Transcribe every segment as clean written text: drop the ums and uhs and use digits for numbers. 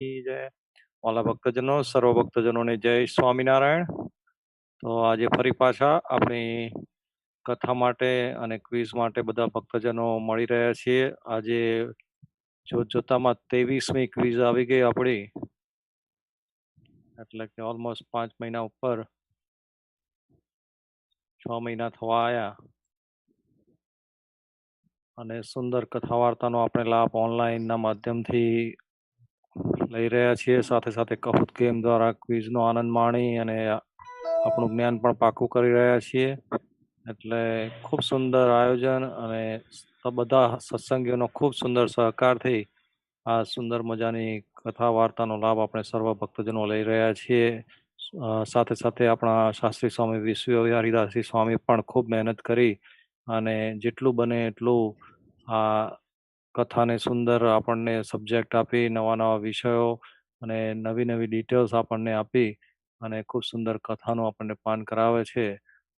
જય વાલા ભક્તજનો સર્વ ભક્તજનોને જય સ્વામિનારાયણ. તો આજે ફરી પાછા આપણી કથા માટે અને ક્વિઝ માટે બધા ભક્તજનો મળી રહ્યા છીએ. આજે જોતામાં 23મી ક્વિઝ આવી ગઈ આપણી, એટલે કે ઓલમોસ્ટ 5 મહિના ઉપર 6 મહિના થવા આવ્યા અને સુંદર કથા વાર્તાનો આપણે લાભ ઓનલાઈનના માધ્યમથી લઈ રહ્યા છીએ. સાથે સાથે કહુત ગેમ દ્વારા ક્વિઝનો આનંદ માણી અને આપણું જ્ઞાન પણ પાકું કરી રહ્યા છીએ. એટલે ખૂબ સુંદર આયોજન અને બધા સત્સંગીઓનો ખૂબ સુંદર સહકારથી આ સુંદર મજાની કથા વાર્તાનો લાભ આપણે સર્વ ભક્તજનો લઈ રહ્યા છીએ. સાથે સાથે આપણા શાસ્ત્રી સ્વામી વિશ્વ હરિદાસજી સ્વામી પણ ખૂબ મહેનત કરી અને જેટલું બને એટલું આ કથાને સુંદર આપણને સબ્જેક્ટ આપી, નવા નવા વિષયો અને નવી નવી ડિટેલ્સ આપણને આપી અને ખૂબ સુંદર કથાનું આપણને પાન કરાવે છે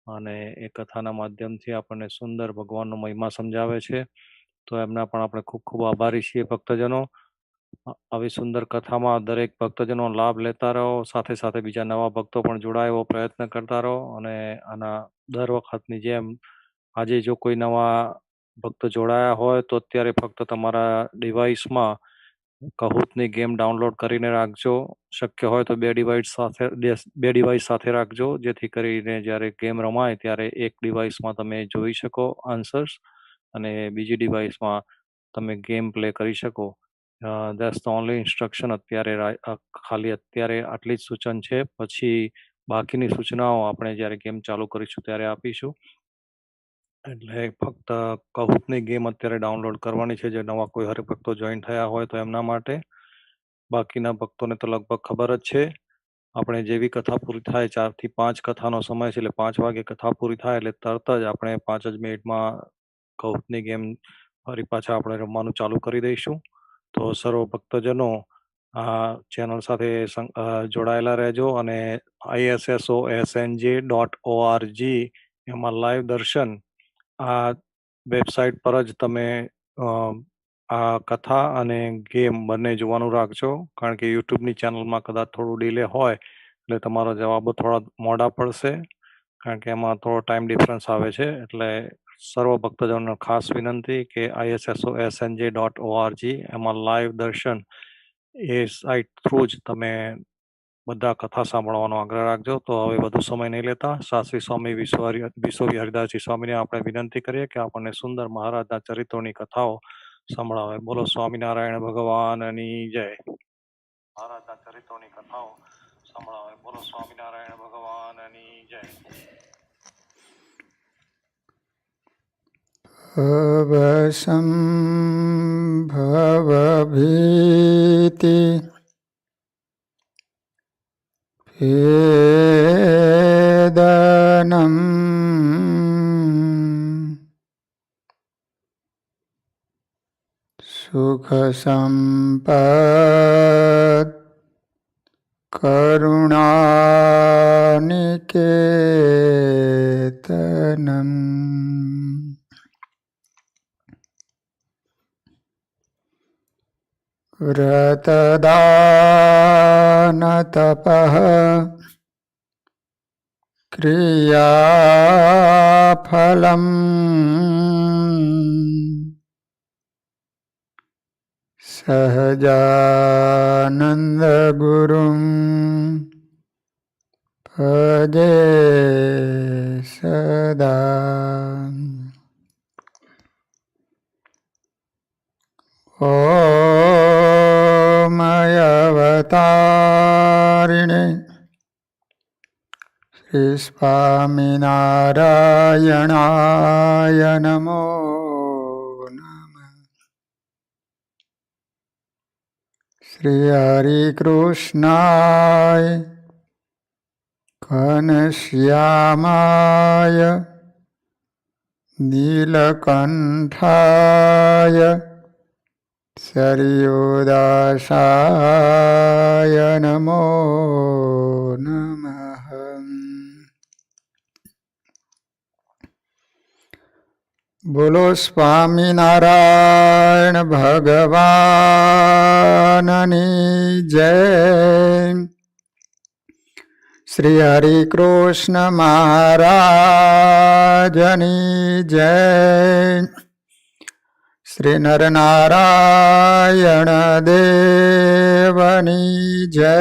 અને એ કથાના માધ્યમથી આપણને સુંદર ભગવાનનો મહિમા સમજાવે છે. તો એમના પણ આપણે ખૂબ ખૂબ આભારી છીએ ભક્તજનો. આવી સુંદર કથામાં દરેક ભક્તજનો લાભ લેતા રહો, સાથે સાથે બીજા નવા ભક્તો પણ જોડાય એવો પ્રયત્ન કરતા રહો અને આના દર વખતની જેમ આજે જો કોઈ નવા ભક્તો જોડાયા હોય તો અત્યારે ફક્ત તમારા ડિવાઇસમાં કહુતની ગેમ ડાઉનલોડ કરીને રાખજો. શક્ય હોય તો બે ડિવાઇસ સાથે રાખજો, જેથી કરીને જ્યારે ગેમ રમાય ત્યારે એક ડિવાઇસમાં તમે જોઈ શકો આન્સર્સ અને બીજી ડિવાઇસમાં તમે ગેમ પ્લે કરી શકો. That's the only instruction. ખાલી અત્યારે આટલી જ સૂચન છે. પછી બાકીની સૂચનાઓ આપણે જ્યારે ગેમ ચાલુ કરીશું ત્યારે આપીશું. એટલે ફક્ત કહુતની ગેમ અત્યારે ડાઉનલોડ કરવાની છે જે નવા કોઈ હરિભક્તો જોઈન થયા હોય તો એમના માટે. બાકીના ભક્તોને તો લગભગ ખબર જ છે. આપણે જેવી કથા પૂરી થાય, 4 થી 5 કથાનો સમય છે, એટલે 5 વાગે કથા પૂરી થાય એટલે તરત જ આપણે 5 જ મિનિટમાં કહુતની ગેમ ફરી પાછા આપણે રમવાનું ચાલુ કરી દઈશું. તો સર્વ ભક્તજનો આ ચેનલ સાથે જોડાયેલા રહેજો અને ISSOSNJ.org એમાં લાઈવ દર્શન આ વેબસાઇટ પર જ તમે આ કથા અને ગેમ બંને જોવાનું રાખજો. કારણ કે યુટ્યુબની ચેનલમાં કદાચ થોડું ડિલે હોય એટલે તમારા જવાબો થોડા મોડા પડશે, કારણ કે એમાં થોડો ટાઈમ ડિફરન્સ આવે છે. એટલે સર્વ ભક્તજનોને ખાસ વિનંતી કે ISSOSNJ.org એમાં લાઈવ દર્શન એ સાઇટ થ્રુ જ તમે બધા કથા સાંભળવાનો આગ્રહ રાખજો. તો હવે વધુ સમય નહીં લેતા શાસ્ત્રી સ્વામી વિશ્વ હરિદાસજી સ્વામીને આપણે વિનંતી કરીએ કે આપણને સુંદર મહારાજના ચરિત્રોની કથાઓ સંભળાવે. બોલો સ્વામિનારાયણ ભગવાનની જય. મહારાજના ચરિત્રોની કથાઓ સંભળાવે. બોલો સ્વામિનારાયણ ભગવાનની જય. ભવસંભવભીતિ ભેદનમ સુખ સંપદ કરુણાનિકેતનમ વ્રતદાન તપઃ ક્રિયાફલમ સહજાનંદ ગુરુમ ભજે સદા. ઓમ અવતારિણે શ્રી સ્વામિનારાયણાય નમો નમઃ. શ્રી હરિકૃષ્ણાય ઘનશ્યામાય નીલકંઠાય સરયોદાસાય નમો નમઃ. બોલો સ્વામિનારાયણ ભગવાનની જય. શ્રી હરિ કૃષ્ણ મહારાજની જય. શ્રી નરનારાયણ દેવની જય.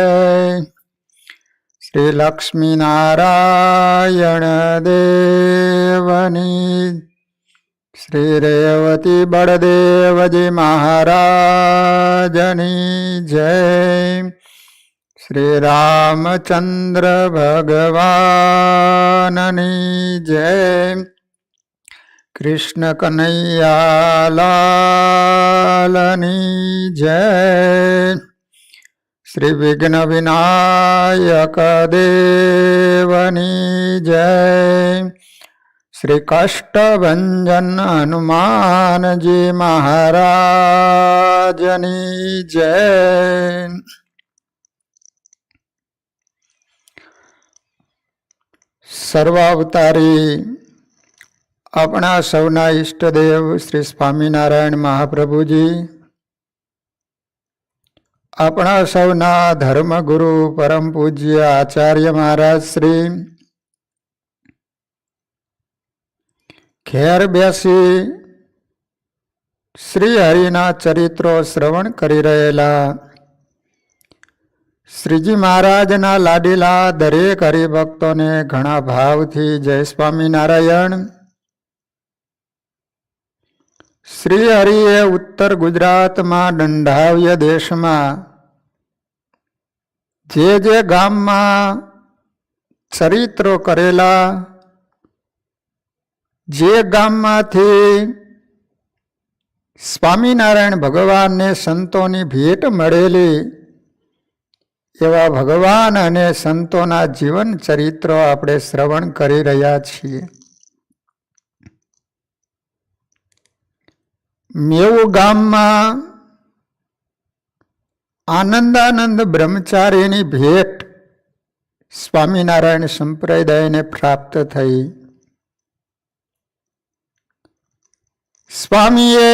શ્રી લક્ષ્મીનારાયણ દેવની, શ્રી રેવતી બળદેવજી મહારાજની જય. શ્રી રામચંદ્ર ભગવાનની જય. કૃષ્ણ કનૈયાલાલની જય. શ્રી વિઘ્ન વિનાયક દેવની જય. શ્રી કષ્ટભંજન હનુમાનજી મહારાજની જય. સર્વાવતારી આપણા સૌના ઈષ્ટદેવ શ્રી સ્વામિનારાયણ મહાપ્રભુજી, આપણા સૌના ધર્મગુરુ પરમ પૂજ્ય આચાર્ય મહારાજ શ્રી ઘેર બેસી શ્રી હરિના ચરિત્રો શ્રવણ કરી રહેલા શ્રીજી મહારાજના લાડીલા દરેક હરિભક્તોને ઘણા ભાવથી જય સ્વામિનારાયણ. શ્રી હરિએ ઉત્તર ગુજરાતમાં દંડાવ્ય દેશમાં જે ગામમાં ચરિત્રો કરેલા, જે ગામમાંથી સ્વામિનારાયણ ભગવાનને સંતોની ભેટ મળેલી, એવા ભગવાન અને સંતોના જીવન ચરિત્રો આપણે શ્રવણ કરી રહ્યા છીએ. મેવું ગામમાં આનંદાનંદ બ્રહ્મચારીની ભેટ સ્વામિનારાયણ સંપ્રદાયને પ્રાપ્ત થઈ. સ્વામીએ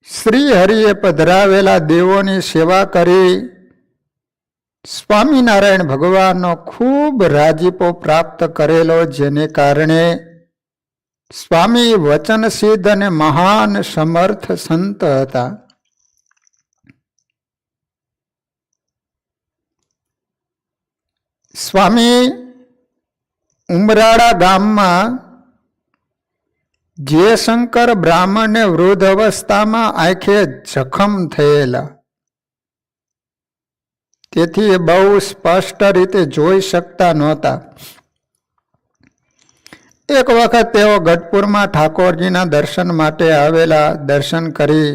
શ્રી હરિએ પધરાવેલા દેવોની સેવા કરી સ્વામિનારાયણ ભગવાનનો ખૂબ રાજીપો પ્રાપ્ત કરેલો, જેને કારણે સ્વામી વચનસિદ્ધ અને મહાન સમર્થ સંત હતા. સ્વામી ઉમરાળા ગામમાં જયશંકર બ્રાહ્મણને વૃદ્ધ અવસ્થામાં આંખે જખમ થયેલા, તેથી એ બહુ સ્પષ્ટ રીતે જોઈ શકતા નહોતા. એક વખત તેઓ ગઢપુરમાં ઠાકોરજીના દર્શન માટે આવેલા. દર્શન કરી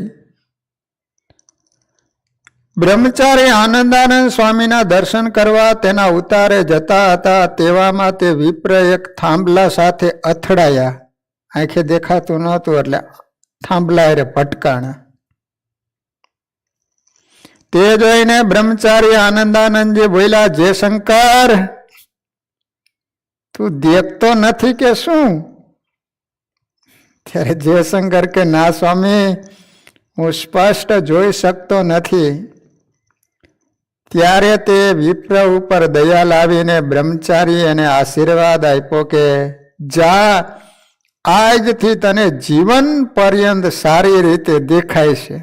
બ્રહ્મચારી આનંદાનંદ સ્વામીના દર્શન કરવા તેના ઉતારે જતા હતા. તેવામાં તે વિપ્ર એક થાંભલા સાથે અથડાયા. આંખે દેખાતું નહોતું એટલે થાંભલા એ ભટકાણા. તે જોઈને બ્રહ્મચારી આનંદાનંદજી બોલ્યા, જયશંકર, તું દેખતો નથી કે શું? ત્યારે જયશંકર કે, ના સ્વામી, હું સ્પષ્ટ જોઈ શકતો નથી. ત્યારે તે વિપ્ર ઉપર દયા લાવીને બ્રહ્મચારી એને આશીર્વાદ આપ્યો કે જા, આજથી તને જીવન પર્યંત સારી રીતે દેખાય છે.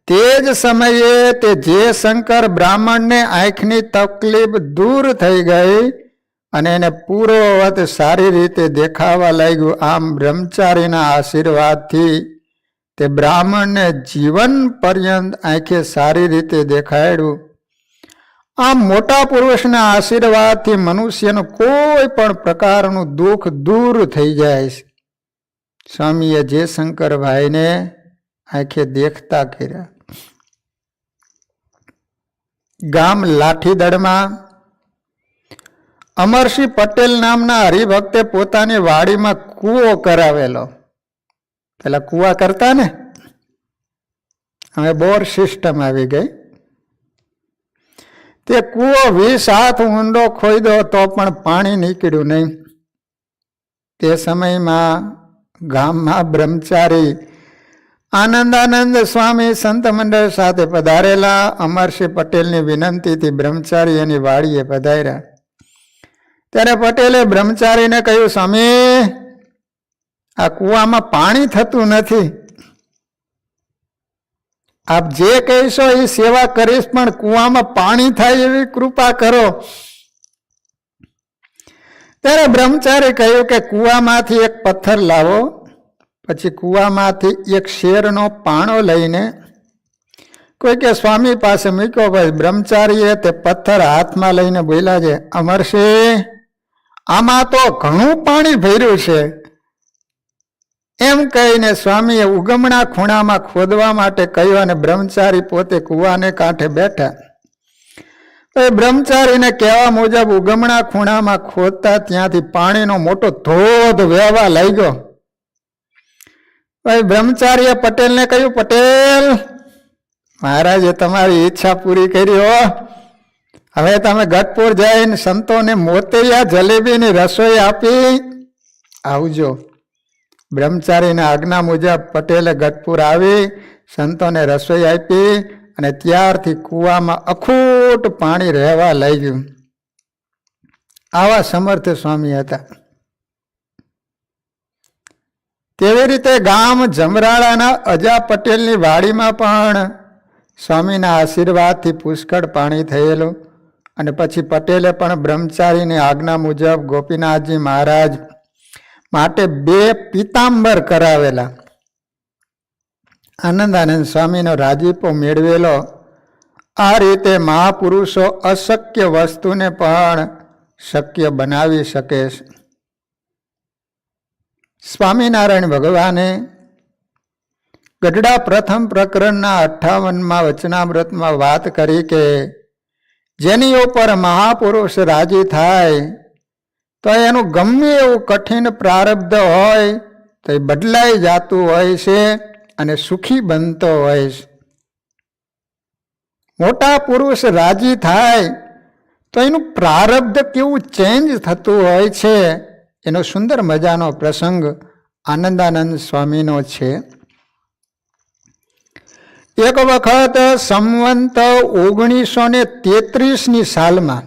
તે જ સમયે તે જયશંકર બ્રાહ્મણને આંખની તકલીફ દૂર થઈ ગઈ અને એને પૂર્વવત સારી રીતે દેખાવા લાગ્યું. આમ બ્રહ્મચારીના આશીર્વાદથી તે બ્રાહ્મણને જીવન પર્યંત આંખે સારી રીતે દેખાડ્યું. આમ મોટા પુરુષના આશીર્વાદથી મનુષ્યનું કોઈ પણ પ્રકારનું દુઃખ દૂર થઈ જાય છે. સ્વામીએ જયશંકરભાઈને આંખે દેખતા કર્યા. ગામ લાઠીદળમાં અમરસિંહ પટેલ નામના હરિભક્તે પોતાની વાડીમાં કૂવો કરાવેલો. પેલા કૂવા કરતા ને, હવે બોર સિસ્ટમ આવી ગઈ. તે કૂવો 20 હાથ ઊંડો ખોદ્યો તો પણ પાણી નીકળ્યું નહીં. તે સમયમાં ગામમાં બ્રહ્મચારી આનંદાનંદ સ્વામી સંત મંડળ સાથે પધારેલા. અમરસિંહ પટેલની વિનંતીથી બ્રહ્મચારી એની વાડીએ પધાર્યા. ત્યારે પટેલે બ્રહ્મચારીને કહ્યું, સ્વામી, આ કૂવામાં પાણી થતું નથી. આપ જે કહેશો એ સેવા કરીશ, પણ કૂવામાં પાણી થાય એવી કૃપા કરો. ત્યારે બ્રહ્મચારી કહ્યું કે કૂવામાંથી એક પથ્થર લાવો. પછી કૂવામાંથી એક શેરનો પાણો લઈને કોઈ કે સ્વામી પાસે મૂક્યો. ભાઈ બ્રહ્મચારીએ તે પથ્થર હાથમાં લઈને બોલ્યા છે, અમરસિંહ, આમાં તો ઘણું પાણી ભર્યું છે. એમ કહીને સ્વામીએ ઉગમણા ખૂણામાં ખોદવા માટે કહ્યું અને બ્રહ્મચારી પોતે કૂવાને કાંઠે બેઠા. બ્રહ્મચારીને કહેવા મુજબ ઉગમણા ખૂણામાં ખોદતા ત્યાંથી પાણીનો મોટો ધોધ વહેવા લાગ્યો. બ્રહ્મચારીએ પટેલને કહ્યું, પટેલ, મહારાજે તમારી ઈચ્છા પૂરી કરી હો. હવે તમે ગઢપુર જઈને સંતોને મોતિયા જલેબીની રસોઈ આપી આવજો. બ્રહ્મચારીના આજ્ઞા મુજબ પટેલે ગઢપુર આવી સંતોને રસોઈ આપી અને ત્યારથી કૂવામાં અખૂટ પાણી રહેવા લાગ્યું. આવા સમર્થ સ્વામી હતા. તેવી રીતે ગામ જમરાળાના અજા પટેલની વાડીમાં પણ સ્વામીના આશીર્વાદથી પુષ્કળ પાણી થયેલું. અને પછી પટેલે પણ બ્રહ્મચારીની આજ્ઞા મુજબ ગોપીનાથજી મહારાજ માટે 2 પીતાંબર કરાવેલા. આનંદાનંદ સ્વામીનો રાજીપો મેળવેલો. આ રીતે મહાપુરુષો અશક્ય વસ્તુને પણ શક્ય બનાવી શકે છે. સ્વામિનારાયણ ભગવાને ગઢડા પ્રથમ પ્રકરણના 58માં વચનામૃતમાં વાત કરી કે જેની ઉપર મહાપુરુષ રાજી થાય તો એનું ગમે એવું કઠિન પ્રારબ્ધ હોય તો એ બદલાઈ જતું હોય છે અને સુખી બનતો હોય છે. મોટા પુરુષ રાજી થાય તો એનું પ્રારબ્ધ કેવું ચેન્જ થતું હોય છે એનો સુંદર મજાનો પ્રસંગ આનંદાનંદ સ્વામીનો છે. એક વખત સંવંત 1933ની સાલમાં,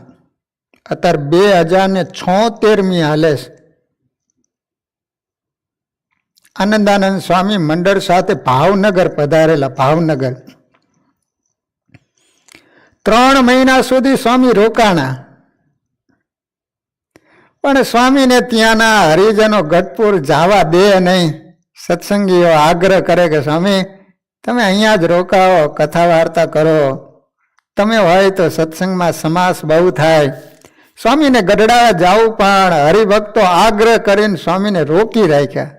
અત્યારે 2076મી હાલે છે, આનંદાનંદ સ્વામી મંડળ સાથે ભાવનગર પધારેલા. ભાવનગર 3 મહિના સુધી સ્વામી રોકાણા. પણ સ્વામીને ત્યાંના હરિજનો ગઢપુર જવા દે નહીં. સત્સંગીઓ આગ્રહ કરે કે સ્વામી તમે અહીંયા જ રોકાવો, કથા વાર્તા કરો, તમે હોય તો સત્સંગમાં સમાસ બહુ થાય. સ્વામીને ગઢડા જવું, પણ હરિભક્તો આગ્રહ કરીને સ્વામીને રોકી રાખ્યા,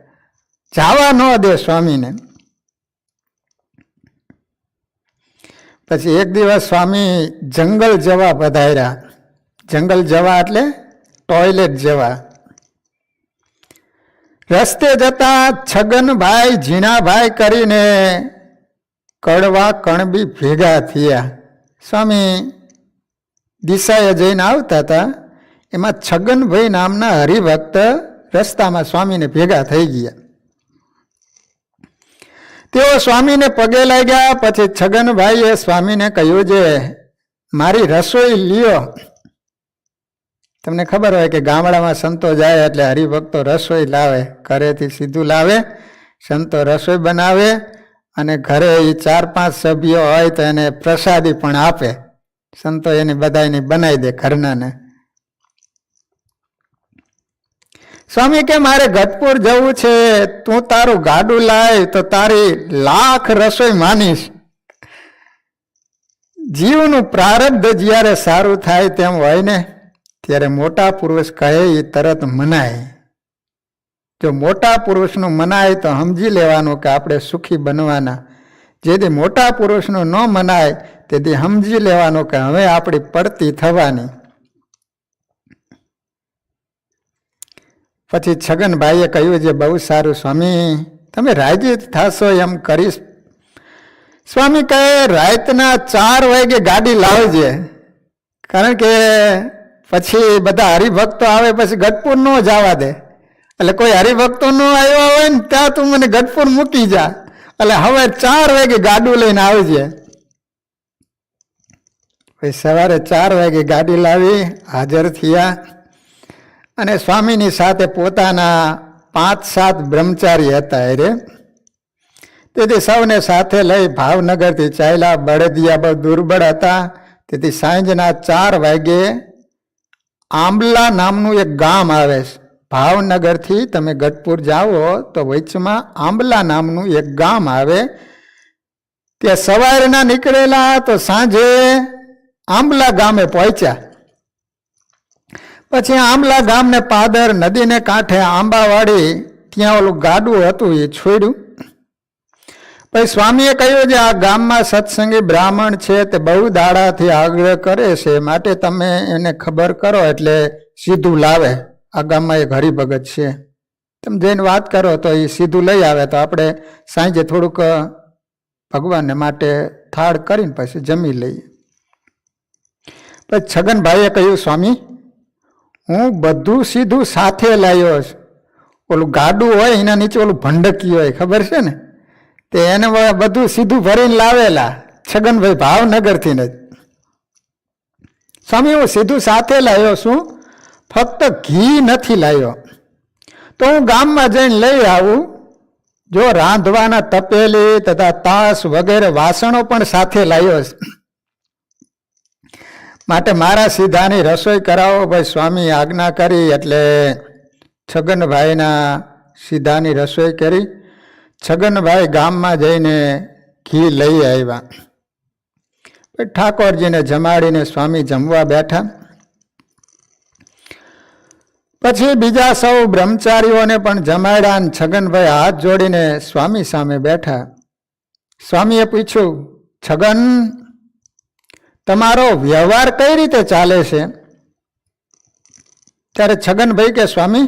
જવા ન દે સ્વામીને. પછી એક દિવસ સ્વામી જંગલ જવા પધાર્યા. જંગલ જવા એટલે ટોયલેટ જવા. રસ્તે જતા છગનભાઈ ઝીણાભાઈ કરીને કડવા કણબી ભેગા થયા. સ્વામી દિશાએ જઈને આવતા હતા, એમાં છગનભાઈ નામના હરિભક્ત રસ્તામાં સ્વામીને ભેગા થઈ ગયા. તેઓ સ્વામીને પગે લાગ્યા. પછી છગનભાઈએ સ્વામીને કહ્યું છે મારી રસોઈ લ્યો. તમને ખબર હોય કે ગામડામાં સંતો જાય એટલે હરિભક્તો રસોઈ લાવે, ઘરેથી સીધું લાવે, સંતો રસોઈ બનાવે અને ઘરે એ 4-5 સભ્યો હોય તો એને પ્રસાદી પણ આપે. સંતો એની બધાને બનાવી દે ઘરનાને. સ્વામી કે મારે ગઢપુર જવું છે, તું તારું ગાડું લાય તો તારી લાખ રસોઈ માનીશ. જીવનું પ્રારબ્ધ જ્યારે સારું થાય તેમ હોય ને ત્યારે મોટા પુરુષ કહે એ તરત મનાય. જો મોટા પુરુષનું મનાય તો સમજી લેવાનું કે આપણે સુખી બનવાના. જેથી મોટા પુરુષનું ન મનાય તેથી સમજી લેવાનું કે હવે આપણી પડતી થવાની. પછી છગનભાઈએ કહ્યું છે બહુ સારું સ્વામી, તમે રાજી થશો એમ કરીશ. સ્વામી કહે રાતના 4 વાગે ગાડી લાવજે, કારણ કે પછી બધા હરિભક્તો આવે પછી ગઢપુર ન જવા દે એટલે કોઈ હરિભક્તો નો આવ્યા હોય ને ત્યાં તું મને ગઢપુર મૂકી જા, એટલે હવે 4 વાગે ગાડું લઈને આવજે. પછી સવારે 4 વાગે ગાડી લાવી, હાજર થયા અને સ્વામીની સાથે પોતાના 5-7 બ્રહ્મચારી હતા. રે તેથી સૌને સાથે લઈ ભાવનગરથી ચાલ્યા. બળદિયા બહુ દુર્બળ હતા, તેથી સાંજના 4 વાગે આંબલા નામનું એક ગામ આવે છે. ભાવનગરથી તમે ગઢપુર જાઓ તો વચમાં આંબલા નામનું એક ગામ આવે. ત્યાં સવારના નીકળેલા તો સાંજે આંબલા ગામે પહોંચ્યા. પછી આંબલા ગામને પાદર નદીને કાંઠે આંબાવાડી ત્યાં ઓલું ગાડું હતું એ છોડ્યું. પછી સ્વામીએ કહ્યું છે આ ગામમાં સત્સંગી બ્રાહ્મણ છે, તે બહુ દાડાથી આગ્રહ કરે છે, માટે તમે એને ખબર કરો એટલે સીધું લાવે. આ ગામમાં એક હરિભગત છે, તમે જઈને વાત કરો તો એ સીધું લઈ આવે, તો આપણે સાંજે થોડુંક ભગવાનને માટે થાળ કરીને પછી જમી લઈએ. પછી છગનભાઈએ કહ્યું સ્વામી હું બધું સીધું સાથે લાવ્યો છું. ઓલું ગાડું હોય એના નીચે ઓલું ભંડકી હોય ખબર છે ને, તે એને બધું સીધું ભરીને લાવેલા છગનભાઈ ભાવનગરથી જ. સ્વામી હું સીધું સાથે લાવ્યો છું, ફક્ત ઘી નથી લાવ્યો, તો હું ગામમાં જઈને લઈ આવું. જો રાંધવાના તપેલી તથા તાસ વગેરે વાસણો પણ સાથે લાવ્યો છે, માટે મારા સીધાની રસોઈ કરાવો. ભાઈ સ્વામી આજ્ઞા કરી એટલે છગનભાઈના સીધાની રસોઈ કરી. છગનભાઈ ગામમાં જઈને ઘી લઈ આવ્યા. ઠાકોરજીને જમાડીને સ્વામી જમવા બેઠા. પછી બીજા સૌ બ્રહ્મચારીઓને પણ જમાડ્યા. છગનભાઈ હાથ જોડીને સ્વામી સામે બેઠા. સ્વામીએ પૂછ્યું છગન તમારો વ્યવહાર કઈ રીતે ચાલે છે? ત્યારે છગનભાઈ કે સ્વામી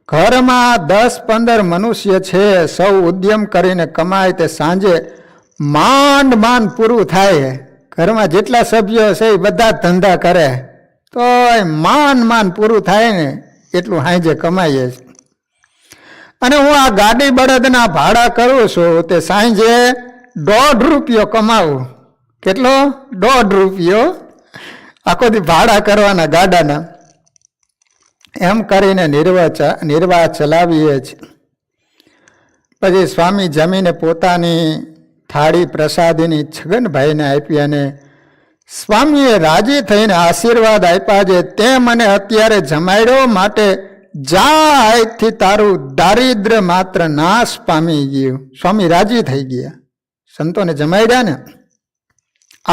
ઘરમાં 10-15 મનુષ્ય છે, સૌ ઉદ્યમ કરીને કમાય, તે સાંજે માંડ માંડ પૂરું થાય. ઘરમાં જેટલા સભ્યો છે એ બધા ધંધા કરે તો માંડ પૂરું થાય ને એટલું સાંજે કમાઈએ. અને હું આ ગાડી બળદના ભાડા કરું છું, તે સાંજે 1.5 રૂપિયો કમાવું. કેટલો? 1.5 રૂપિયો આખો દી ભાડા કરવાના ગાડાના. એમ કરીને નિર્વાહ ચલાવીએ છીએ. પછી સ્વામી જમીને પોતાની થાળી પ્રસાદીની છગનભાઈને આપી અને સ્વામીએ રાજી થઈને આશીર્વાદ આપ્યા છે, તે મને અત્યારે જમાડ્યો, માટે જા આજથી તારું દારિદ્ર્ય માત્ર નાશ પામી ગયું. સ્વામી રાજી થઈ ગયા, સંતોને જમાડ્યા ને.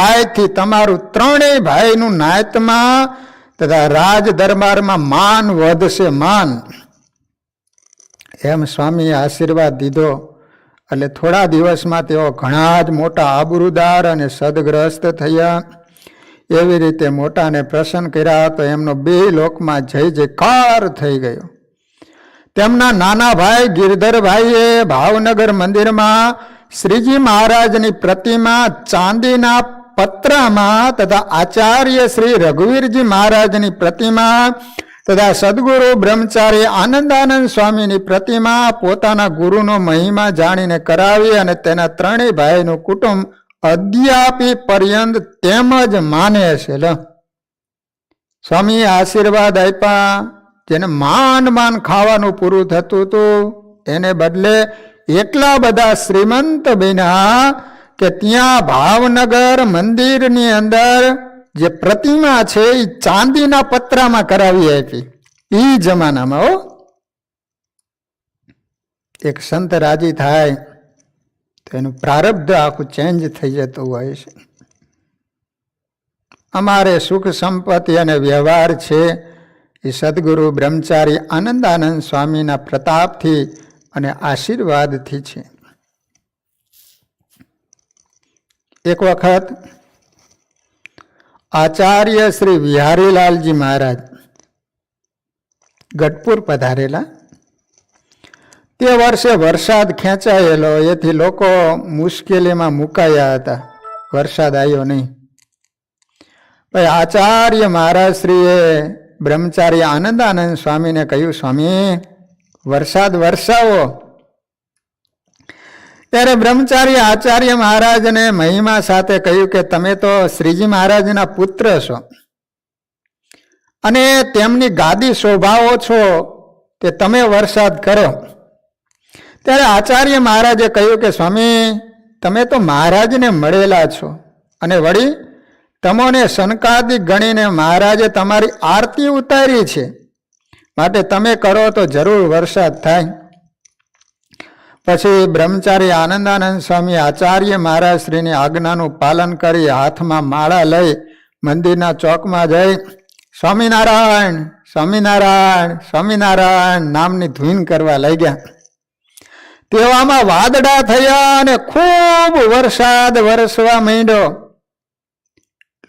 આજથી તમારું 3 ભાઈનું નાયતમાં તથા રાજ દરબારમાં માન વધશે, માન. એમ સ્વામીએ આશીર્વાદ દીધો. એટલે થોડા દિવસમાં તેઓ ઘણા જ મોટા આબરૂદાર અને સદગ્રસ્ત થયા. એવી રીતે મોટાને પ્રસન્ન કર્યા તો એમનો 2 લોકમાં જય જયકાર થઈ ગયો. તેમના નાના ભાઈ ગિરધરભાઈએ ભાવનગર મંદિરમાં શ્રીજી મહારાજની પ્રતિમા ચાંદીના પત્રામાં તથા આચાર્ય શ્રી રઘુવીરજી મહારાજની પ્રતિમા તથા સદગુરુ બ્રહ્મચારી આનંદાનંદ સ્વામીની પ્રતિમા પોતાના ગુરુનો મહિમા જાણીને કરાવી. અને તેના 3 ભાઈનું કુટુંબ અદ્યાપી પર્યંત તેમ જ માને છે. સ્વામીએ આશીર્વાદ આપ્યા. જેને માંડ ખાવાનું પૂરું થતું હતું એને બદલે એટલા બધા શ્રીમંત બન્યા કે ત્યાં ભાવનગર મંદિરની અંદર જે પ્રતિમા છે એ ચાંદીના પત્રામાં કરાવી આપી. એ જમાનામાં એક સંત રાજી થાય તો એનું પ્રારબ્ધ આખું ચેન્જ થઈ જતું હોય છે. અમારે સુખ સંપત્તિ અને વ્યવહાર છે એ સદગુરુ બ્રહ્મચારી આનંદાનંદ સ્વામીના પ્રતાપથી અને આશીર્વાદથી છે. એક વખત આચાર્ય શ્રી વિહારીલાલજી મહારાજ ગઢપુર પધારેલા. તે વર્ષે વરસાદ ખેંચાયેલો, એથી લોકો મુશ્કેલીમાં મુકાયા હતા. વરસાદ આવ્યો નહીં. ભાઈ આચાર્ય મહારાજ શ્રીએ બ્રહ્મચારી આનંદાનંદ સ્વામીને કહ્યું, સ્વામી વરસાદ વરસાવો. ત્યારે બ્રહ્મચારી આચાર્ય મહારાજને મહિમા સાથે કહ્યું કે તમે તો શ્રીજી મહારાજના પુત્ર છો અને તેમની ગાદી શોભાવો છો, તે તમે વરસાદ કરો. ત્યારે આચાર્ય મહારાજે કહ્યું કે સ્વામી, તમે તો મહારાજને મળેલા છો અને વળી તમોને સનકાદિક ગણીને મહારાજે તમારી આરતી ઉતારી છે, માટે તમે કરો તો જરૂર વરસાદ થાય. પછી બ્રહ્મચારી આનંદાનંદ સ્વામી આચાર્ય મહારાજ શ્રીની આજ્ઞાનું પાલન કરી હાથમાં માળા લઈ મંદિરના ચોકમાં જઈ સ્વામિનારાયણ સ્વામિનારાયણ સ્વામિનારાયણ નામની ધૂન કરવા લાગ્યા. તેવામાં વાદળા થયા અને ખૂબ વરસાદ વરસવા માંડ્યો.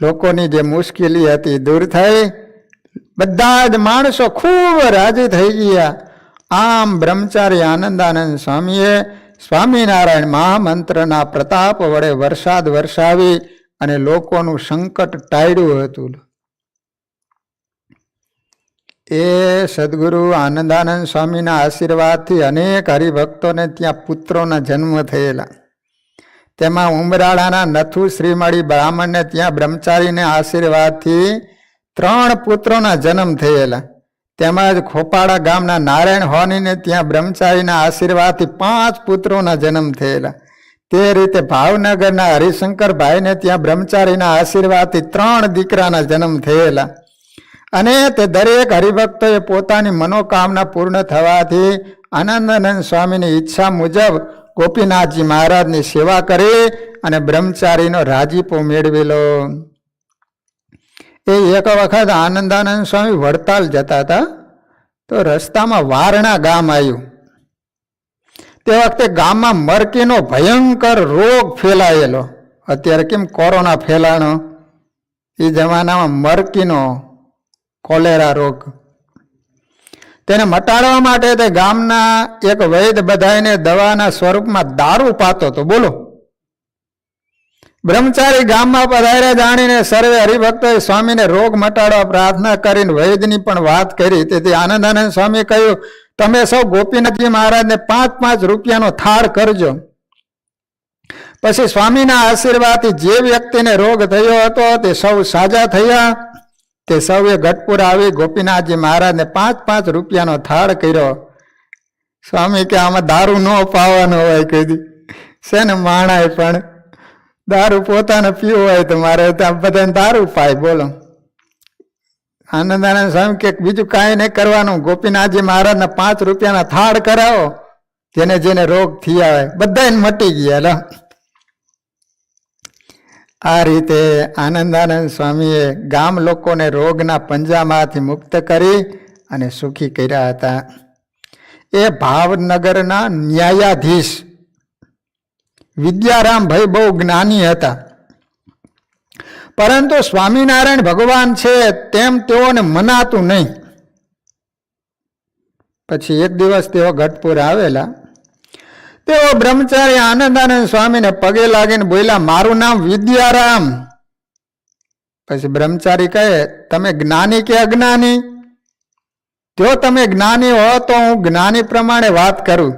લોકોની જે મુશ્કેલી હતી દૂર થઈ, બધા જ માણસો ખૂબ રાજી થઈ ગયા. આમ બ્રહ્મચારી આનંદાનંદ સ્વામીએ સ્વામિનારાયણ મહામંત્રના પ્રતાપ વડે વરસાદ વરસાવી અને લોકોનું સંકટ ટાળ્યું હતું. એ સદગુરુ આનંદાનંદ સ્વામીના આશીર્વાદથી અનેક હરિભક્તોને ત્યાં પુત્રોના જન્મ થયેલા. તેમાં ઉમરાળાના નથુ શ્રીમળી બ્રાહ્મણને ત્યાં બ્રહ્મચારીને આશીર્વાદથી 3 પુત્રોના જન્મ થયેલા. તેમજ ખોપાડા ગામના નારાયણ હોનીને ત્યાં બ્રહ્મચારીના આશીર્વાદથી 5 પુત્રોના જન્મ થયેલા. તે રીતે ભાવનગરના હરિશંકરભાઈને ત્યાં બ્રહ્મચારીના આશીર્વાદથી 3 દીકરાના જન્મ થયેલા. અને તે દરેક હરિભક્તોએ પોતાની મનોકામના પૂર્ણ થવાથી આનંદાનંદ સ્વામીની ઈચ્છા મુજબ ગોપીનાથજી મહારાજની સેવા કરી અને બ્રહ્મચારીનો રાજીપો મેળવેલો. એ એક વખત આનંદાનંદ સ્વામી વડતાલ જતા હતા, તો રસ્તામાં વારણા ગામ આવ્યું. તે વખતે ગામમાં મરકીનો ભયંકર રોગ ફેલાયેલો. અત્યારે કેમ કોરોના ફેલાણો, એ જમાનામાં મરકીનો કોલેરા રોગ. તેને મટાડવા માટે તે ગામના એક વૈદ બધાઈને દવાના સ્વરૂપમાં દારૂ પાતો હતો. બોલો, બ્રહ્મચારી ગામમાં પધાર્યા જાણીને સર્વે હરિભક્તોએ સ્વામીને રોગ મટાડવા પ્રાર્થના કરીને વૈદની પણ વાત કરી. તેથી આનંદાનંદ સ્વામી કહ્યું, તમે સૌ ગોપીનાથજી મહારાજને 5-5 રૂપિયાનો થાળ કરજો. પછી સ્વામીના આશીર્વાદથી જે વ્યક્તિને રોગ થયો હતો તે સૌ સાજા થયા. તે સૌએ ગઢપુર આવી ગોપીનાથજી મહારાજને 5-5 રૂપિયાનો થાળ કર્યો. સ્વામી કે આમાં દારૂ ન પાવાનો હોય કીધી છે ને, માણાય પણ દારૂ પોતાને પીવું હોય તો મારે ત્યાં બધાને દારૂ પાય. બોલો, આનંદાનંદ સ્વામી કે બીજું કાંઈ નહીં કરવાનું, ગોપીનાથજી મહારાજના 5 રૂપિયાના થાળ કરાવો, જેને જેને રોગ થયા હોય બધાને મટી ગયા. આ રીતે આનંદાનંદ સ્વામીએ ગામ લોકોને રોગના પંજામાંથી મુક્ત કરી અને સુખી કર્યા હતા. એ ભાવનગરના ન્યાયાધીશ વિદ્યારામભાઈ બહુ જ્ઞાની હતા, પરંતુ સ્વામિનારાયણ ભગવાન છે તેમ તેઓને મનાતું નહીં. પછી એક દિવસ તેઓ ગઢપુર આવેલા. તેઓ બ્રહ્મચારી આનંદાનંદ સ્વામીને પગે લાગીને બોલ્યા, મારું નામ વિદ્યારામ. પછી બ્રહ્મચારી કહે, તમે જ્ઞાની કે અજ્ઞાની? જો તમે જ્ઞાની હો તો હું જ્ઞાની પ્રમાણે વાત કરું.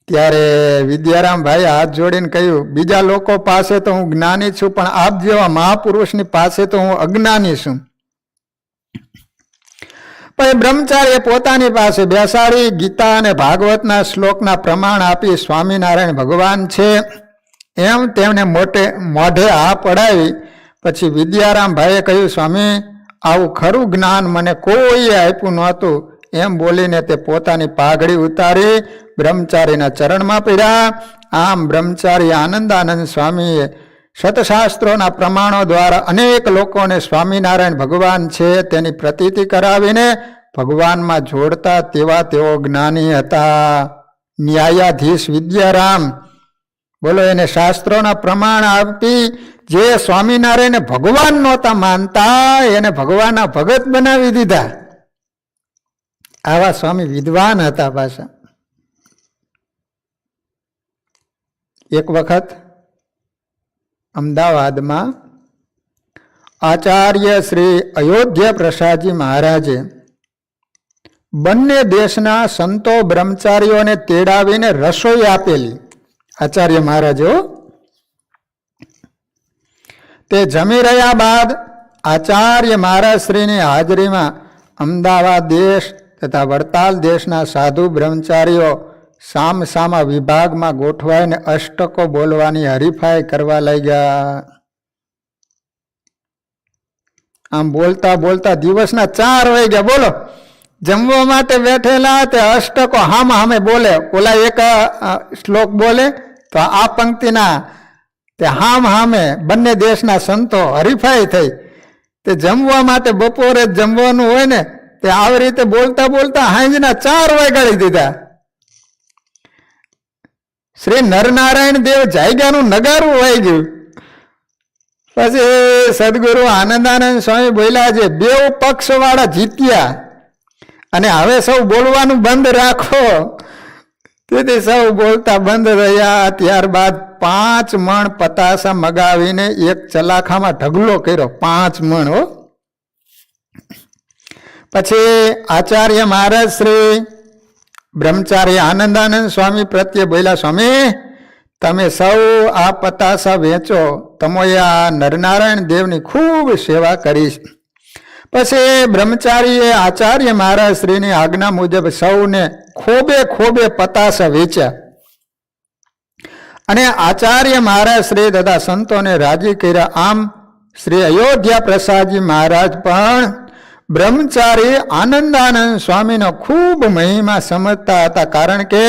ત્યારે વિદ્યારામભાઈ હાથ જોડીને કહ્યું, બીજા લોકો પાસે તો હું જ્ઞાની છું, પણ આપ જેવા મહાપુરુષની પાસે તો હું અજ્ઞાની છું. પછી બ્રહ્મચારીએ પોતાની પાસે બેસાડી ગીતા અને ભાગવતના શ્લોકના પ્રમાણ આપી સ્વામિનારાયણ ભગવાન છે એમ તેમને મોઢે આ પડાવી. પછી વિદ્યારામભાઈએ કહ્યું, સ્વામી, આવું ખરું જ્ઞાન મને કોઈએ આપ્યું નહોતું. એમ બોલીને તે પોતાની પાઘડી ઉતારી બ્રહ્મચારીના ચરણમાં પડ્યા. આમ બ્રહ્મચારી આનંદાનંદ સ્વામીએ સતશાસ્ત્રોના પ્રમાણો દ્વારા અનેક લોકોને સ્વામિનારાયણ ભગવાન છે તેની પ્રતીતિ કરાવીને ભગવાનમાં જોડતા તેવા તેઓ જ્ઞાની હતા. ન્યાયાધીશ વિદ્યારામ, બોલો, એને શાસ્ત્રોના પ્રમાણ આપી જે સ્વામિનારાયણ ભગવાન નહોતા માનતા એને ભગવાનના ભગત બનાવી દીધા. આવા સ્વામી વિદ્વાન હતા. પાછા એક વખત અમદાવાદમાં આચાર્ય શ્રી અયોધ્યા પ્રસાદજી મહારાજે બંને દેશના સંતો બ્રહ્મચારીઓને તેડાવીને રસોઈ આપેલી આચાર્ય મહારાજો. તે જમી રહ્યા બાદ આચાર્ય મહારાજ શ્રીની હાજરીમાં અમદાવાદ દેશ તથા વડતાલ દેશના સાધુ બ્રહ્મચારીઓ સામસામા વિભાગમાં ગોઠવાઈને અષ્ટકો બોલવાની હરીફાઈ કરવા લાગ્યા. આમ બોલતા બોલતા દિવસના 4 વાગ્યા. બોલો, જમવા માટે બેઠેલા તે અષ્ટકો હામે બોલે. ઓલા એક શ્લોક બોલે તો આ પંક્તિના તે હામે બંને દેશના સંતો હરીફાઈ થઈ. તે જમવા માટે બપોરે જમવાનું હોય ને તે આવી રીતે બોલતા બોલતા સાંજના 4 વાગાડી દીધા. શ્રી નરનારાયણ દેવ જાગ્યાનું નગારું વાઈ ગયું. પછી સદગુરુ આનંદાનંદ સ્વામી બોલ્યા છે, 2 પક્ષ વાળા જીત્યા અને હવે સૌ બોલવાનું બંધ રાખો. તેથી સૌ બોલતા બંધ રહ્યા. ત્યારબાદ 5 મણ પતાસા મગાવીને એક ચલાખામાં ઢગલો કર્યો. 5 મણ હો. પછી આચાર્ય મહારાજ શ્રી બ્રહ્મચારી આનંદાનંદ સ્વામી પ્રત્યે બોલ્યા, સ્વામી તમે સૌ આ પતાસા વેચો. તમોએ આ નરનારાયણ દેવની ખૂબ સેવા કરી. પછી બ્રહ્મચારીએ આચાર્ય મહારાજ શ્રીની આજ્ઞા મુજબ સૌને ખોબે ખોબે પતાસા વેચ્યા અને આચાર્ય મહારાજ શ્રી તથા સંતોને રાજી કર્યા. આમ શ્રી અયોધ્યા પ્રસાદજી મહારાજ પણ બ્રહ્મચારી આનંદાનંદ સ્વામીનો ખૂબ મહિમા સમજતા હતા. કારણ કે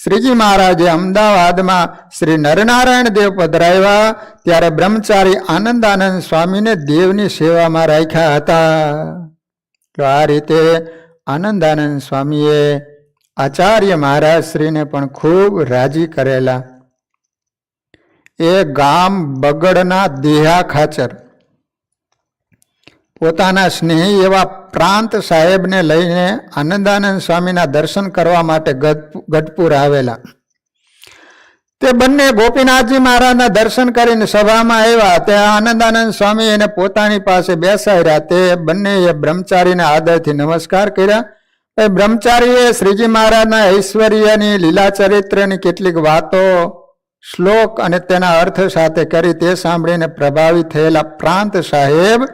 શ્રીજી મહારાજે અમદાવાદમાં શ્રી નરનારાયણ દેવ પધરાવ્યા ત્યારે બ્રહ્મચારી આનંદાનંદ સ્વામીને દેવની સેવામાં રાખ્યા હતા. તો આ રીતે આનંદાનંદ સ્વામીએ આચાર્ય મહારાજ શ્રીને પણ ખૂબ રાજી કરેલા. એ ગામ બગડના દેહા ખાચર પોતાના સ્નેહી એવા પ્રાંત સાહેબને લઈને આનંદાનંદ સ્વામીના દર્શન કરવા માટે ગઢપુર આવેલા. તે બંને ગોપીનાથજી મહારાજના દર્શન કરીને સભામાં આવ્યા. તે આનંદાનંદ સ્વામી એને પોતાની પાસે બેસાડ્યા. તે બંનેએ બ્રહ્મચારીને આદરથી નમસ્કાર કર્યા. બ્રહ્મચારીએ શ્રીજી મહારાજના ઐશ્વર્યની લીલા ચરિત્રની કેટલીક વાતો શ્લોક અને તેના અર્થ સાથે કરી. તે સાંભળીને પ્રભાવિત થયેલા પ્રાંત સાહેબ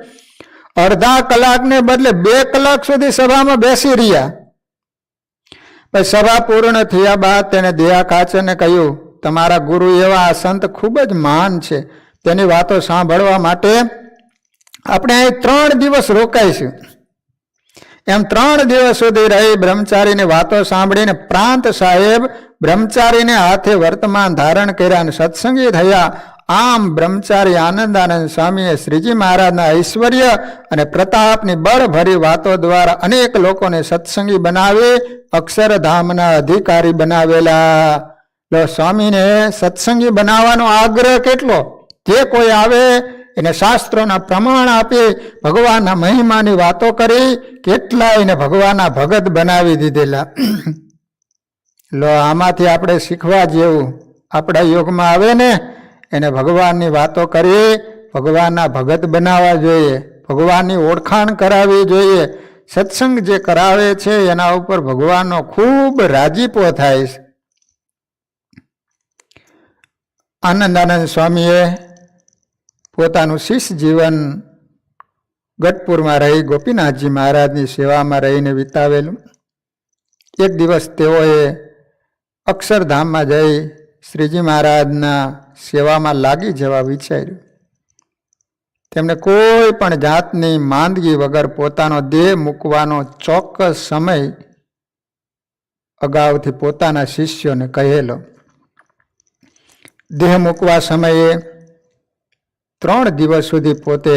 અડધા કલાકને બદલે 2 કલાક સુધી સભામાં બેસી રહ્યા. પછી સભા પૂર્ણ થયા બાદ તેને દેહા ખાચરને કહ્યું, તમારા ગુરુ એવા આ સંત ખૂબ જ મહાન છે. તેની વાતો સાંભળવા માટે આપણે અહીં 3 દિવસ રોકાઈશું. એમ 3 દિવસ સુધી રહી બ્રહ્મચારીની વાતો સાંભળીને પ્રાંત સાહેબ બ્રહ્મચારીને હાથે વર્તમાન ધારણ કર્યા અને સત્સંગી થયા. આમ બ્રહ્મચારી આનંદાનંદ સ્વામીએ શ્રીજી મહારાજના ઐશ્વર્ય અને પ્રતાપની બળભરી વાતો દ્વારા અનેક લોકોને સત્સંગી બનાવી અક્ષરધામના અધિકારી બનાવેલા. સ્વામીને સત્સંગી બનાવવાનો આગ્રહ કેટલો! જે કોઈ આવે એને શાસ્ત્રોના પ્રમાણ આપી ભગવાનના મહિમાની વાતો કરી કેટલાયને ભગવાનના ભગત બનાવી દીધેલા. આમાંથી આપણે શીખવા જેવું આપણા યુગમાં આવે ને એને ભગવાનની વાતો કરી ભગવાનના ભગત બનાવવા જોઈએ, ભગવાનની ઓળખાણ કરાવવી જોઈએ. સત્સંગ જે કરાવે છે એના ઉપર ભગવાનનો ખૂબ રાજીપો થાય છે. આનંદાનંદ સ્વામીએ પોતાનું શિષ્ય જીવન ગઢપુરમાં રહી ગોપીનાથજી મહારાજની સેવામાં રહીને વિતાવેલું. એક દિવસ તેઓએ અક્ષરધામમાં જઈ શ્રીજી મહારાજના સેવામાં લાગી જવા વિચાર્યું. તેમને કોઈ પણ જાતની માંદગી વગર પોતાનો દેહ મૂકવાનો ચોક્કસ સમય અગાઉથી પોતાના શિષ્યોને કહેલો. દેહ મૂકવા સમયે 3 દિવસ સુધી પોતે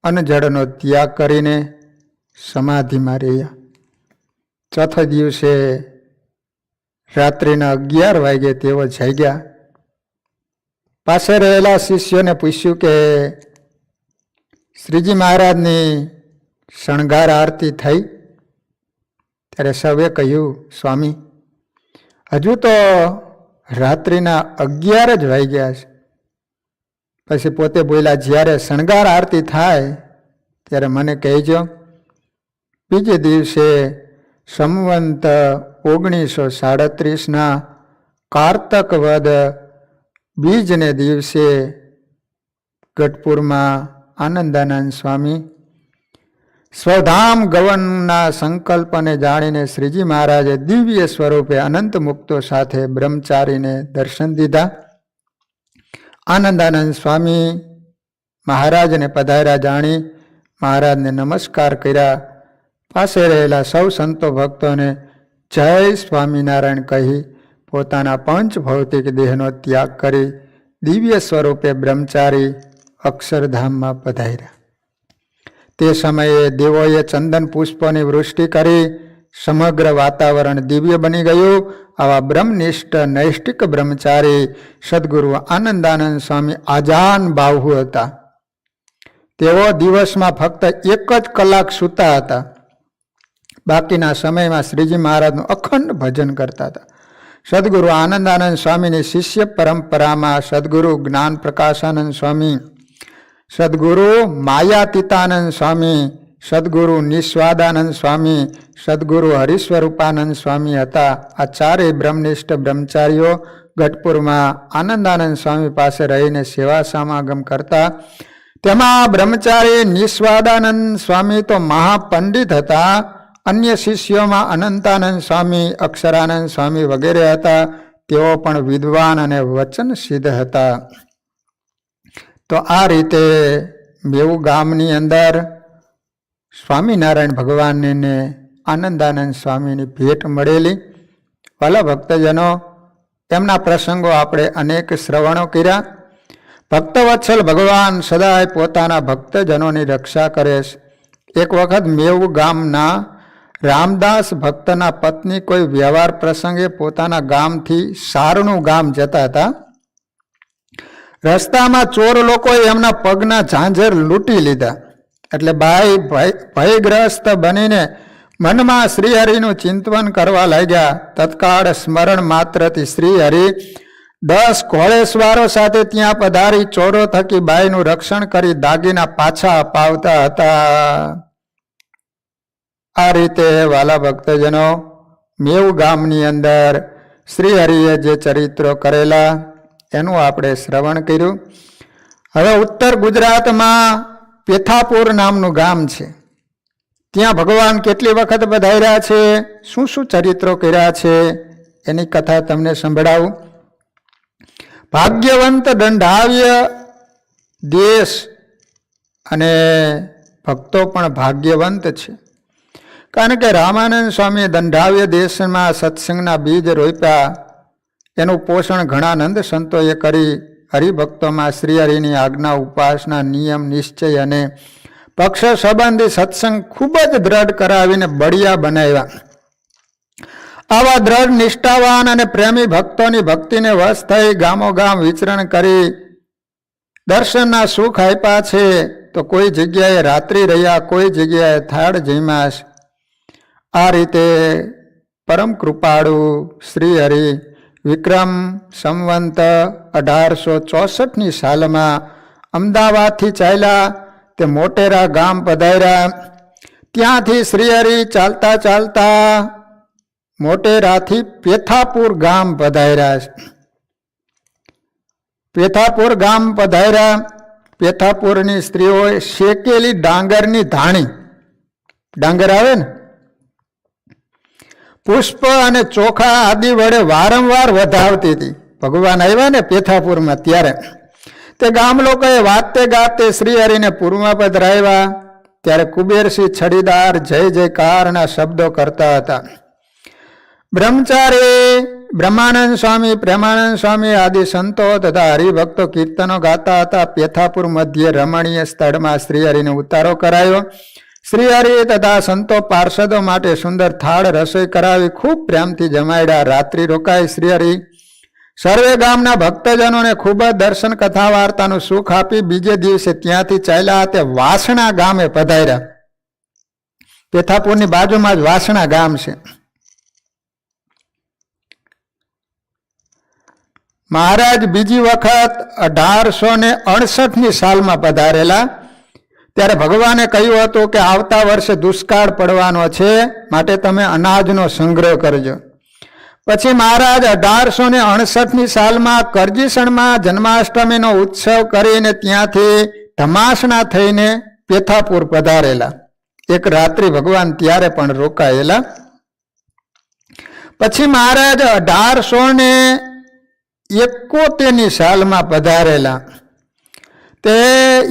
અન્નજળનો ત્યાગ કરીને સમાધિમાં રહ્યા. ચોથા દિવસે રાત્રિના 11 વાગે તેઓ જાગ્યા. પાસે રહેલા શિષ્યોને પૂછ્યું કે શ્રીજી મહારાજની શણગાર આરતી થઈ? ત્યારે સૌએ કહ્યું, સ્વામી હજુ તો રાત્રિના 11 જ વાગ્યા છે. પછી પોતે બોલ્યા, જ્યારે શણગાર આરતી થાય ત્યારે મને કહેજો. બીજે દિવસે સંવંત 1937 કારતક વદ બીજને દિવસે ગઢપુરમાં આનંદાનંદ સ્વામી સ્વધામ ગવનના સંકલ્પને જાણીને શ્રીજી મહારાજે દિવ્ય સ્વરૂપે અનંત મુક્તો સાથે બ્રહ્મચારીને દર્શન દીધા. આનંદાનંદ સ્વામી મહારાજને પધાર્યા જાણી મહારાજને નમસ્કાર કર્યા. પાસે રહેલા સૌ સંતો ભક્તોને જય સ્વામિનારાયણ કહી પોતાના પંચ ભૌતિક દેહનો ત્યાગ કરી દિવ્ય સ્વરૂપે બ્રહ્મચારી અક્ષરધામમાં પધાર્યા. તે સમયે દેવોએ ચંદન પુષ્પોની વૃષ્ટિ કરી સમગ્ર વાતાવરણ દિવ્ય બની ગયું. આવા બ્રહ્મનિષ્ઠ નૈષ્ઠિક બ્રહ્મચારી સદગુરુ આનંદાનંદ સ્વામી આજાન બાહુ હતા. તેઓ દિવસમાં ફક્ત 1 જ કલાક સૂતા હતા. બાકીના સમયમાં શ્રીજી મહારાજનું અખંડ ભજન કરતા હતા. સદગુરુ આનંદાનંદ સ્વામીની શિષ્ય પરંપરામાં સદગુરુ જ્ઞાન પ્રકાશાનંદ સ્વામી, સદગુરુ માયાતીતાનંદ સ્વામી, સદગુરુ નિસ્વાદાનંદ સ્વામી, સદગુરુ હરિસ્વરૂપાનંદ સ્વામી હતા. આ ચારેય બ્રહ્મનિષ્ઠ બ્રહ્મચારીઓ ગઢપુરમાં આનંદાનંદ સ્વામી પાસે રહીને સેવા સમાગમ કરતા. તેમાં બ્રહ્મચારી નિસ્વાદાનંદ સ્વામી તો મહાપંડિત હતા. અન્ય શિષ્યોમાં અનંતાનંદ સ્વામી, અક્ષરાનંદ સ્વામી વગેરે હતા. તેઓ પણ વિદ્વાન અને વચન સિદ્ધ હતા. તો આ રીતે મેઉ ગામની અંદર સ્વામિનારાયણ ભગવાનને આનંદાનંદ સ્વામીની ભેટ મળેલી. વાલા ભક્તજનો, તેમના પ્રસંગો આપણે અનેક શ્રવણો કર્યા. ભક્તવત્સલ ભગવાન સદાય પોતાના ભક્તજનોની રક્ષા કરે છે. એક વખત મેઉ ગામના રામદાસ ભક્તના પત્ની કોઈ વ્યવહાર પ્રસંગે પોતાના ગામથી સારણું ગામ જતા હતા. રસ્તામાં ચોર લોકોએ એમના પગના ઝાંઝર લૂંટી લીધા. એટલે ભાઈ ભયગ્રસ્ત બનીને મનમાં શ્રીહરિનું ચિંતન કરવા લાગ્યા. તત્કાળ સ્મરણ માત્રથી શ્રીહરિ 10 ઘોડેસવારો સાથે ત્યાં પધારી ચોરો થકી બાઈનું રક્ષણ કરી દાગીના પાછા અપાવતા હતા. આ રીતે વાલા ભક્તજનો, મેઉ ગામની અંદર શ્રીહરિએ જે ચરિત્રો કરેલા એનું આપણે શ્રવણ કર્યું. હવે ઉત્તર ગુજરાતમાં પેથાપુર નામનું ગામ છે. ત્યાં ભગવાન કેટલી વખત પધાર્યા છે, શું શું ચરિત્રો કર્યા છે, એની કથા તમને સંભળાવું. ભાગ્યવંત દંડાવ્ય દેશ અને ભક્તો પણ ભાગ્યવંત છે. કારણ કે રામાનંદ સ્વામી દંડાવ્ય દેશમાં સત્સંગના બીજ રોપ્યા. એનું પોષણ ઘણા નંદ સંતોએ કરી. હરિભક્તોમાં શ્રીહરિની આજ્ઞા, ઉપાસના, નિયમ, નિશ્ચય અને પક્ષ સંબંધી સત્સંગ ખૂબ જ દ્રઢ કરાવીને બળિયા બનાવ્યા. આવા દ્રઢ નિષ્ઠાવાન અને પ્રેમી ભક્તોની ભક્તિને વશ થઈ ગામોગામ વિચરણ કરી દર્શનના સુખ આપ્યા છે. તો કોઈ જગ્યાએ રાત્રિ રહ્યા, કોઈ જગ્યાએ થાળ જમ્યા. આ રીતે પરમ કૃપાળુ શ્રીહરિ વિક્રમ સંવંત 1864 સાલમાં અમદાવાદથી ચાલ્યા તે મોટેરા ગામ પધાર્યા. ત્યાંથી શ્રીહરિ ચાલતા ચાલતા મોટેરાથી પેથાપુર ગામ પધાર્યા. પેથાપુર ગામ પધાર્યા. પેથાપુરની સ્ત્રીઓએ શેકેલી ડાંગરની ધાણી, ડાંગર આવે ને, પુષ્પ અને ચોખા આદિ વડે વારંવાર વધાવતી હતી. ભગવાન આવ્યા ને પેથાપુરમાં ત્યારે તે ગામ લોકોએ વાતે ગાતે શ્રીહરિને પૂરમાં પધરાવ્યા. ત્યારે કુબેરસિંહ છડીદાર જય જયકારના શબ્દો કરતા હતા. બ્રહ્મચારી બ્રહ્માનંદ સ્વામી, પ્રેમાનંદ સ્વામી આદિ સંતો તથા હરિભક્તો કીર્તનો ગાતા હતા. પેથાપુર મધ્ય રમણીય સ્થળમાં શ્રીહરિને ઉતારો કરાયો. શ્રીહરિ તથા સંતો પાર્ષદો માટે સુંદર થાળ રસોઈ કરાવી ખૂબ પ્રેમથી જમાડ્યા. રાત્રિ રોકાઈ શ્રીહરિ સર્વે ગામના ભક્તજનોને ખૂબ જ દર્શન કથા વાર્તાનું સુખ આપી બીજે દિવસે ત્યાંથી ચાલ્યા તે વાસણા ગામે પધાર્યા. પેથાપુરની બાજુમાં જ વાસણા ગામ છે. મહારાજ બીજી વખત 1868 સાલમાં પધારેલા. ત્યારે ભગવાને કહ્યું હતું કે આવતા વર્ષે દુષ્કાળ પડવાનો છે, માટે તમે અનાજનો સંગ્રહ કરજો. પછી મહારાજ 1868ની સાલમાં કરજીસણમાં જન્માષ્ટમીનો ઉત્સવ કરીને ત્યાંથી ધમાસણા થઈને પેથાપુર પધારેલા. એક રાત્રિ ભગવાન ત્યારે પણ રોકાયેલા. પછી મહારાજ 1871ની સાલમાં પધારેલા. તે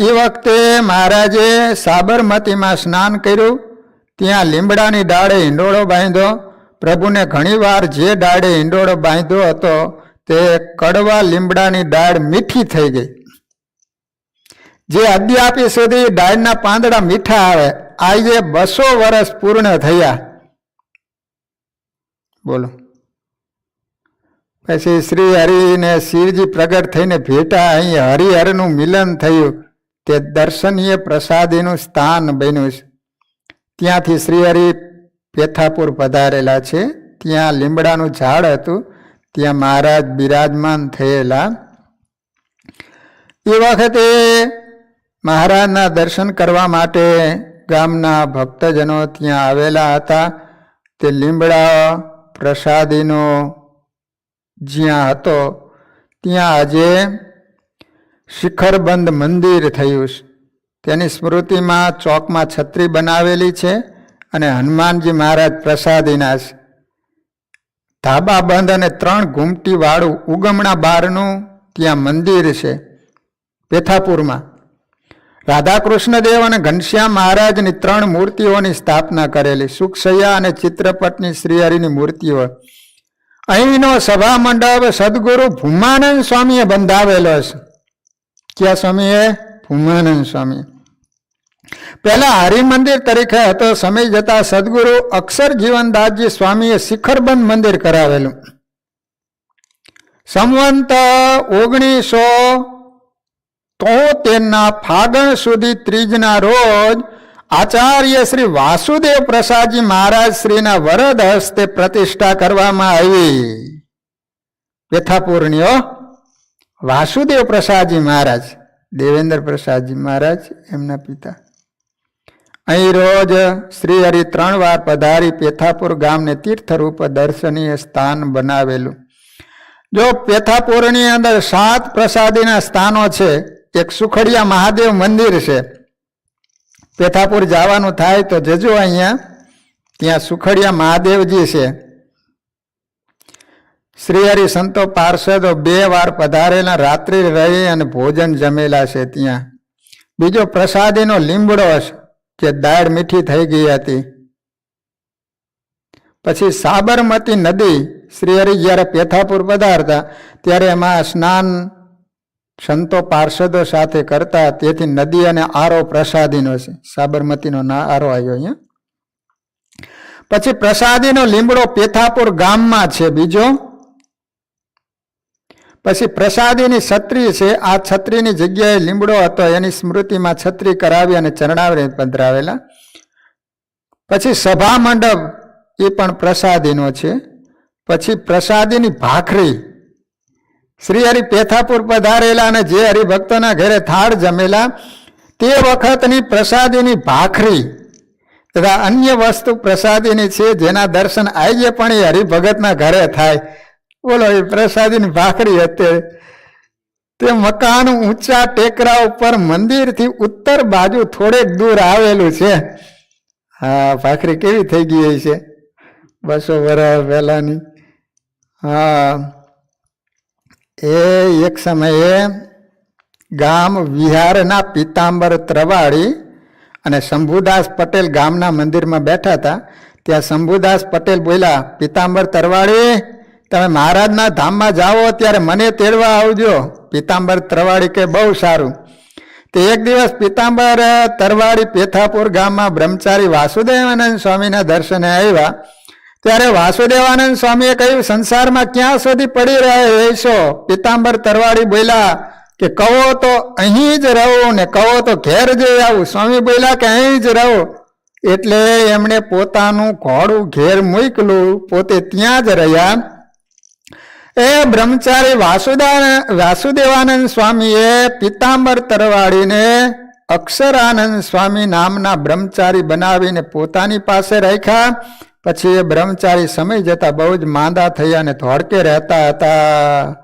એ વખતે મહારાજે સાબરમતીમાં સ્નાન કર્યું. ત્યાં લીમડાની ડાળે હિંડોળો બાંધ્યો. પ્રભુને ઘણીવાર જે ડાળે હિંડોળો બાંધ્યો હતો તે કડવા લીમડાની ડાળ મીઠી થઈ ગઈ. જે અદ્યાપી સુધી ડાળના પાંદડા મીઠા આવે, આજે 200 વર્ષ પૂર્ણ થયા. બોલો. પછી શ્રી હરિને શિવજી પ્રગટ થઈને ભેટા, અહીં હરિહરનું મિલન થયું. તે દર્શનીય પ્રસાદીનું સ્થાન બન્યું છે. ત્યાંથી શ્રી હરિ પેથાપુર પધારેલા છે. ત્યાં લીમડાનું ઝાડ હતું, ત્યાં મહારાજ બિરાજમાન થયેલા. એ વખતે મહારાજના દર્શન કરવા માટે ગામના ભક્તજનો ત્યાં આવેલા હતા. તે લીમડા પ્રસાદીનો જ્યાં હતો ત્યાં આજે શિખરબંધ મંદિર થયું છે. તેની સ્મૃતિમાં ચોકમાં છત્રી બનાવેલી છે અને હનુમાનજી મહારાજ પ્રસાદીના છે. ધાબા બંધ અને 3 ઘૂમટી વાળું ઉગમણા બારનું ત્યાં મંદિર છે પેથાપુરમાં. રાધાકૃષ્ણદેવ અને ઘનશ્યામ મહારાજની 3 મૂર્તિઓની સ્થાપના કરેલી. સુખસૈયા અને ચિત્રપટની શ્રીહરિની મૂર્તિઓ. અહીંનો સભા મંડપ સદગુરુ ભૂમાનંદ સ્વામીએ બંધાવેલો છે. ક્યાં સ્વામીએ? ભૂમાનંદ સ્વામી. પહેલા હરિમંદિર તરીકે હતો. સમય જતા સદગુરુ અક્ષર જીવનદાસજી સ્વામીએ શિખરબંધ મંદિર કરાવેલું. સંવંત 1973ના ફાગણ સુધી ત્રીજના રોજ આચાર્ય શ્રી વાસુદેવ પ્રસાદજી મહારાજ શ્રીના વરદ હસ્તે પ્રતિષ્ઠા કરવામાં આવી. પેથાપુરણીઓ વાસુદેવ પ્રસાદજી મહારાજ, દેવેન્દ્ર પ્રસાદજી મહારાજ એમના પિતા. અહીં રોજ શ્રી હરિ 3 વાર પધારી પેથાપુર ગામને તીર્થરૂપ દર્શનીય સ્થાન બનાવેલું. જો પેથાપુરની અંદર 7 પ્રસાદીના સ્થાનો છે. એક સુખડિયા મહાદેવ મંદિર છે. પેથાપુર જવાનું થાય તો જજો અહીંયા, ત્યાં સુખડિયા મહાદેવજી છે. શ્રી હરિ સંતો પાર્ષદો 2 વાર પધારેલા, રાત્રિ રહી અને ભોજન જમેલા છે ત્યાં. બીજો પ્રસાદીનો લીમડો છે, જે દાળ મીઠી થઈ ગઈ હતી. પછી સાબરમતી નદી શ્રી હરિ જ્યારે પેથાપુર પધારતા ત્યારે એમાં સ્નાન સંતો પાર્ષદો સાથે કરતા. તેથી નદી અને આરો પ્રસાદીનો છે. સાબરમતીનો આરો આવ્યો અહીંયા. પછી પ્રસાદીનો લીમડો પેથાપુર ગામમાં છે બીજો. પછી પ્રસાદીની છત્રી છે. આ છત્રીની જગ્યાએ લીમડો હતો, એની સ્મૃતિમાં છત્રી કરાવી અને ચરણાવી પધરાવેલા. પછી સભા મંડપ એ પણ પ્રસાદીનો છે. પછી પ્રસાદીની ભાખરી, શ્રી હરિ પેથાપુર પધારેલા અને જે હરિભક્તોના ઘરે થાળ જમેલા તે વખતની પ્રસાદીની ભાખરી તથા અન્ય વસ્તુ પ્રસાદીની છે, જેના દર્શન આજે પણ એ હરિભગતના ઘરે થાય. બોલો, એ પ્રસાદીની ભાખરી હતી. તે મકાન ઊંચા ટેકરા ઉપર મંદિરથી ઉત્તર બાજુ થોડેક દૂર આવેલું છે. હા, ભાખરી કેવી થઈ ગઈ છે 200 વર્ષ પહેલાની. હા, એ એક સમયે ગામ વિહારના પિતાંબર ત્રવાડી અને શંભુદાસ પટેલ ગામના મંદિરમાં બેઠા હતા. ત્યાં શંભુદાસ પટેલ બોલ્યા, પિતાંબર તરવાડી, તમે મહારાજના ધામમાં જાઓ ત્યારે મને તેડવા આવજો. પિતાંબર તરવાડી કે બહુ સારું. તે એક દિવસ પિતાંબર તરવાડી પેથાપુર ગામમાં બ્રહ્મચારી વાસુદેવાનંદ સ્વામીના દર્શને આવ્યા. ત્યારે વાસુદેવાનંદ સ્વામીએ કહ્યું, સંસારમાં ક્યાં સુધી પડી રહેશો? પિતાંબર તરવાડી બોલ્યા કે કહો તો અહીં જ રહું ને કહો તો ઘેર જઈ આવું. સ્વામી બોલ્યા કે અહીં જ રહો. એટલે એમણે પોતાનું ઘોડું ઘેર મૂકલું, પોતે ત્યાં જ રહ્યા. એ બ્રહ્મચારી વાસુદેવાનંદ સ્વામીએ પિતાંબર તરવાડીને અક્ષરાનંદ સ્વામી નામના બ્રહ્મચારી બનાવીને પોતાની પાસે રાખ્યા. પછી એ બ્રહ્મચારી સમય જતા બહુ જ માંદા થયા અને ધોળકે રહેતા હતા.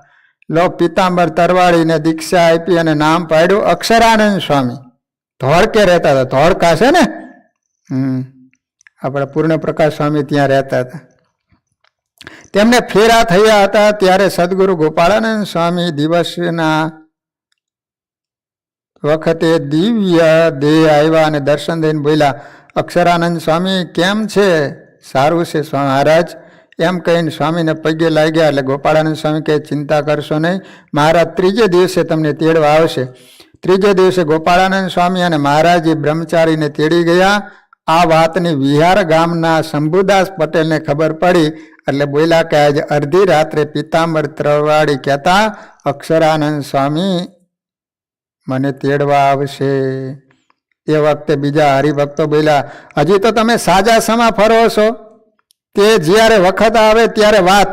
લો પિતાંબર તરવાડીને દીક્ષા આપી અને નામ પાડ્યું અક્ષરાનંદ સ્વામી. ધોળકે રહેતા હતા, ધોળકા છે ને, આપણા પૂર્ણપ્રકાશ સ્વામી ત્યાં રહેતા હતા. તેમને ફેરા થયા હતા ત્યારે સદગુરુ ગોપાળાનંદ સ્વામી દિવસના વખતે દિવ્ય દેહ આવ્યા અને દર્શન દઈને બોલ્યા, અક્ષરાનંદ સ્વામી કેમ છે? સારું છે સ્વામી મહારાજ, એમ કહીને સ્વામીને પગે લાગ્યા. એટલે ગોપાળાનંદ સ્વામી કહે, ચિંતા કરશો નહીં, મહારાજ ત્રીજે દિવસે તમને તેડવા આવશે. ત્રીજે દિવસે ગોપાળાનંદ સ્વામી અને મહારાજ બ્રહ્મચારીને તેડી ગયા. આ વાતની વિહાર ગામના શંભુદાસ પટેલને ખબર પડી એટલે બોલ્યા કે આજે અડધી રાત્રે પિતાંબર તરવાડી કહેતા અક્ષરાનંદ સ્વામી મને તેડવા આવશે. એ વખતે બીજા હરિભક્તો બોલ્યા, હજી તો તમે સાજા સમા ફરો છો, તે જ્યારે વખત આવે ત્યારે વાત.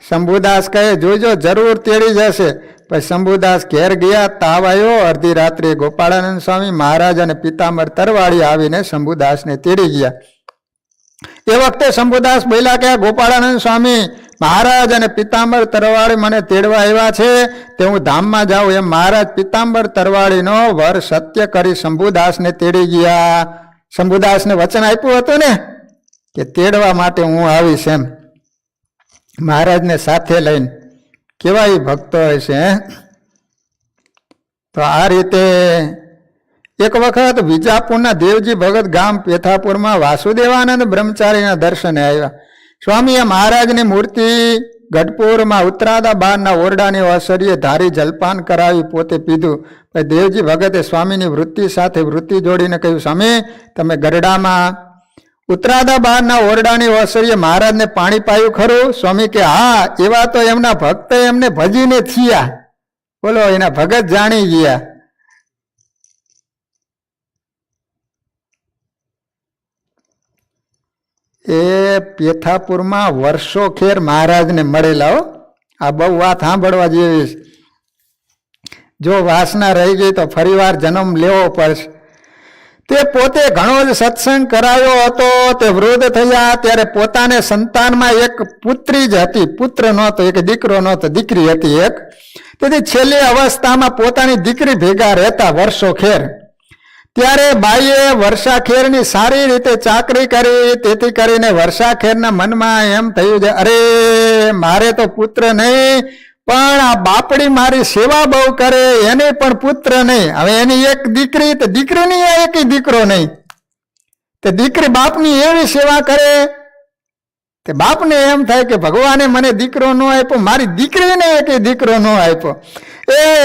શંભુદાસ કહે, જોજો જરૂર તેડી જશે. પછી શંભુદાસ ઘેર ગયા, તાવ આવ્યો. અડધી રાત્રે ગોપાળાનંદ સ્વામી મહારાજ અને પિતાંબર તરવાડી આવીને શંભુદાસને તેડી ગયા. એ વખતે શંભુદાસ બોલ્યા કે ગોપાળાનંદ સ્વામી મહારાજ અને પિતાંબર તરવાડી મને તેડવા આવ્યા છે, તે હું ધામમાં જાઉં. એમ મહારાજ પિતાંબર તરવાડીનો વર સત્ય કરી શંભુદાસને તેડી ગયા. શંભુદાસને વચન આપ્યું હતું ને કે તેડવા માટે હું આવીશ એમ, મહારાજને સાથે લઈને. કેવા એ ભક્તો હોય છે. તો આ રીતે એક વખત વિજાપુરના દેવજી ભગત ગામ પેથાપુરમાં વાસુદેવાનંદ બ્રહ્મચારીના દર્શને આવ્યા. સ્વામીએ મહારાજની મૂર્તિ ગઢપુરમાં ઉત્તરાદા બારના ઓરડાની અસરીએ ધારી જલપાન કરાવી પોતે પીધું. પછી દેવજી ભગતે સ્વામીની વૃત્તિ સાથે વૃત્તિ જોડીને કહ્યું, સ્વામી તમે ગરડામાં ઉત્તરાદા બારના ઓરડાની અસરીએ મહારાજને પાણી પાયું ખરું? સ્વામી કે હા, એવા તો એમના ભક્ત એમને ભજીને થયા. બોલો, એના ભગત જાણી ગયા. એ પેથાપુરમાં વર્ષો ખેર મહારાજને મળેલા હો. આ બહુ વાત સાંભળવા જેવી. જો વાસના રહી ગઈ તો ફરીવાર જન્મ લેવો પડશે. તે પોતે ઘણો જ સત્સંગ કરાયો હતો. તે વૃદ્ધ થયા ત્યારે પોતાને સંતાનમાં એક પુત્રી જ હતી, પુત્ર નહોતો, એક દીકરો નહોતો, દીકરી હતી એક. તેથી છેલ્લી અવસ્થામાં પોતાની દીકરી ભેગા રહેતા વર્ષો ખેર. ત્યારે બાઈએ વર્ષાખેરની સારી રીતે ચાકરી કરી. તેથી કરીને વર્ષાખેરના મનમાં એમ થયું છે, અરે મારે તો પુત્ર નહીં, પણ આ બાપડી મારી સેવા બહુ કરે, એને પણ પુત્ર નહીં. હવે એની એક દીકરી, તો દીકરીની એક દીકરો નહીં. તે દીકરી બાપની એવી સેવા કરે, તે બાપને એમ થાય કે ભગવાને મને દીકરો ન આપ્યો, મારી દીકરીને એક દીકરો ન આપ્યો.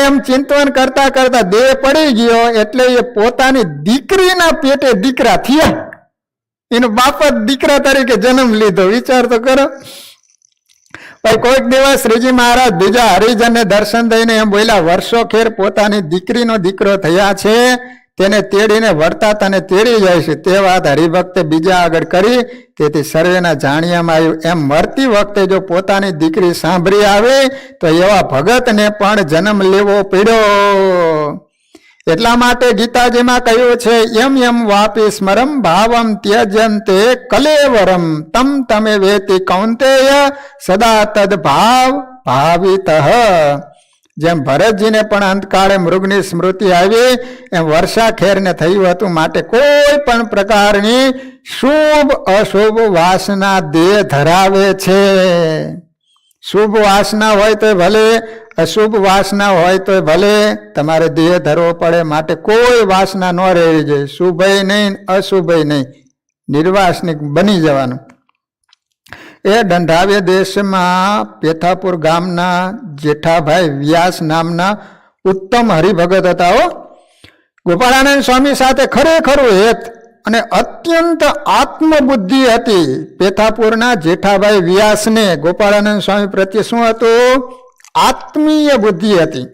એમ ચિંતન કરતા કરતા દેહ પડી ગયો. એટલે એ પોતાની દીકરીના પેટે દીકરા થયા. એનો બાપ જ દીકરા તરીકે જન્મ લીધો. વિચાર તો કરો. ભાઈ કોઈક દિવસ શ્રીજી મહારાજ બીજા હરિજનને દર્શન દઈને એમ બોલ્યા, વર્ષો ખેર પોતાની દીકરીનો દીકરો થયા છે, તેને તેડીને વર્તા તને તેડી જાય છે. તે વાત હરિભક્તે બીજા આગળ કરી. તેથી સર્વેના જાણ્યામાં આવ્યું, એમ મરતી વખતે જો પોતાની દીકરી સાંભળી આવે તો એવા ભગતને પણ જન્મ લેવો પડ્યો. એટલા માટે ગીતાજીમાં કહ્યું છે, એમ એમ વાપી સ્મરમ ભાવમ ત્યજંતે કલેવરમ તમ તમે વેતિ કૌંતેય સદા તદ ભાવ ભાવિત. જેમ ભરતજીને પણ અંતકાળે મૃગની સ્મૃતિ આવી, એમ વર્ષાખેરને થયું હતું. માટે કોઈ પણ પ્રકારની શુભ અશુભ વાસના દેહ ધરાવે છે. શુભ વાસના હોય તો ભલે, અશુભ વાસના હોય તો ભલે, તમારે દેહ ધરવો પડે. માટે કોઈ વાસના ન રહેવી જોઈએ, શુભય નહીં અશુભય નહીં, નિર્વાસનિક બની જવાનું. એ દંઢાવ્ય દેશમાં પેથાપુર ગામના જેઠાભાઈ વ્યાસ નામના ઉત્તમ હરિભગત હતા. ગોપાળાનંદ સ્વામી સાથે ખરેખરું હેત અને અત્યંત આત્મબુદ્ધિ હતી. પેથાપુરના જેઠાભાઈ વ્યાસને ગોપાળાનંદ સ્વામી પ્રત્યે શું હતું? આત્મીય બુદ્ધિ હતી.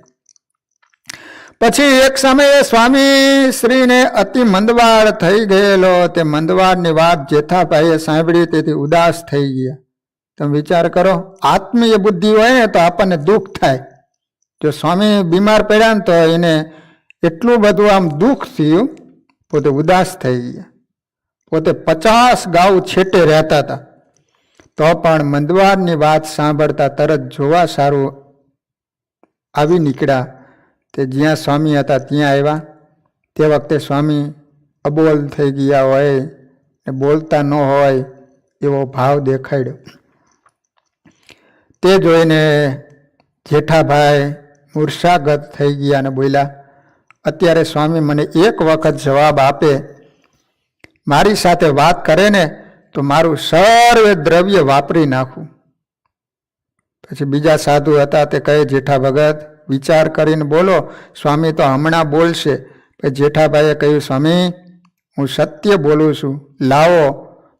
પછી એક સમયે સ્વામી શ્રીને અતિ મંદવાડ થઈ ગયેલો. તે મંદવાડની વાત જેઠાભાઈએ સાંભળી, તેથી ઉદાસ થઈ ગયા. તમે વિચાર કરો, આત્મીય બુદ્ધિ હોય ને તો આપણને દુઃખ થાય. જો સ્વામી બીમાર પડ્યા ને તો એને એટલું બધું આમ દુઃખ થયું, પોતે ઉદાસ થઈ ગયા. પોતે 50 ગાઉ છેટે રહેતા હતા, તો પણ મંદવારની વાત સાંભળતા તરત જોવા સારું આવી નીકળ્યા. તે જ્યાં સ્વામી હતા ત્યાં આવ્યા. તે વખતે સ્વામી અબોલ થઈ ગયા હોય ને બોલતા ન હોય એવો ભાવ દેખાડ્યો. તે જોઈને જેઠાભાઈ મૂર્છાગત થઈ ગયા અને બોલ્યા, અત્યારે સ્વામી મને એક વખત જવાબ આપે, મારી સાથે વાત કરે ને તો મારું સર્વે દ્રવ્ય વાપરી નાખું. પછી બીજા સાધુ હતા તે કહે, જેઠા ભગત વિચાર કરીને બોલો, સ્વામી તો હમણાં બોલશે. પછી જેઠાભાઈએ કહ્યું, સ્વામી હું સત્ય બોલું છું, લાવો.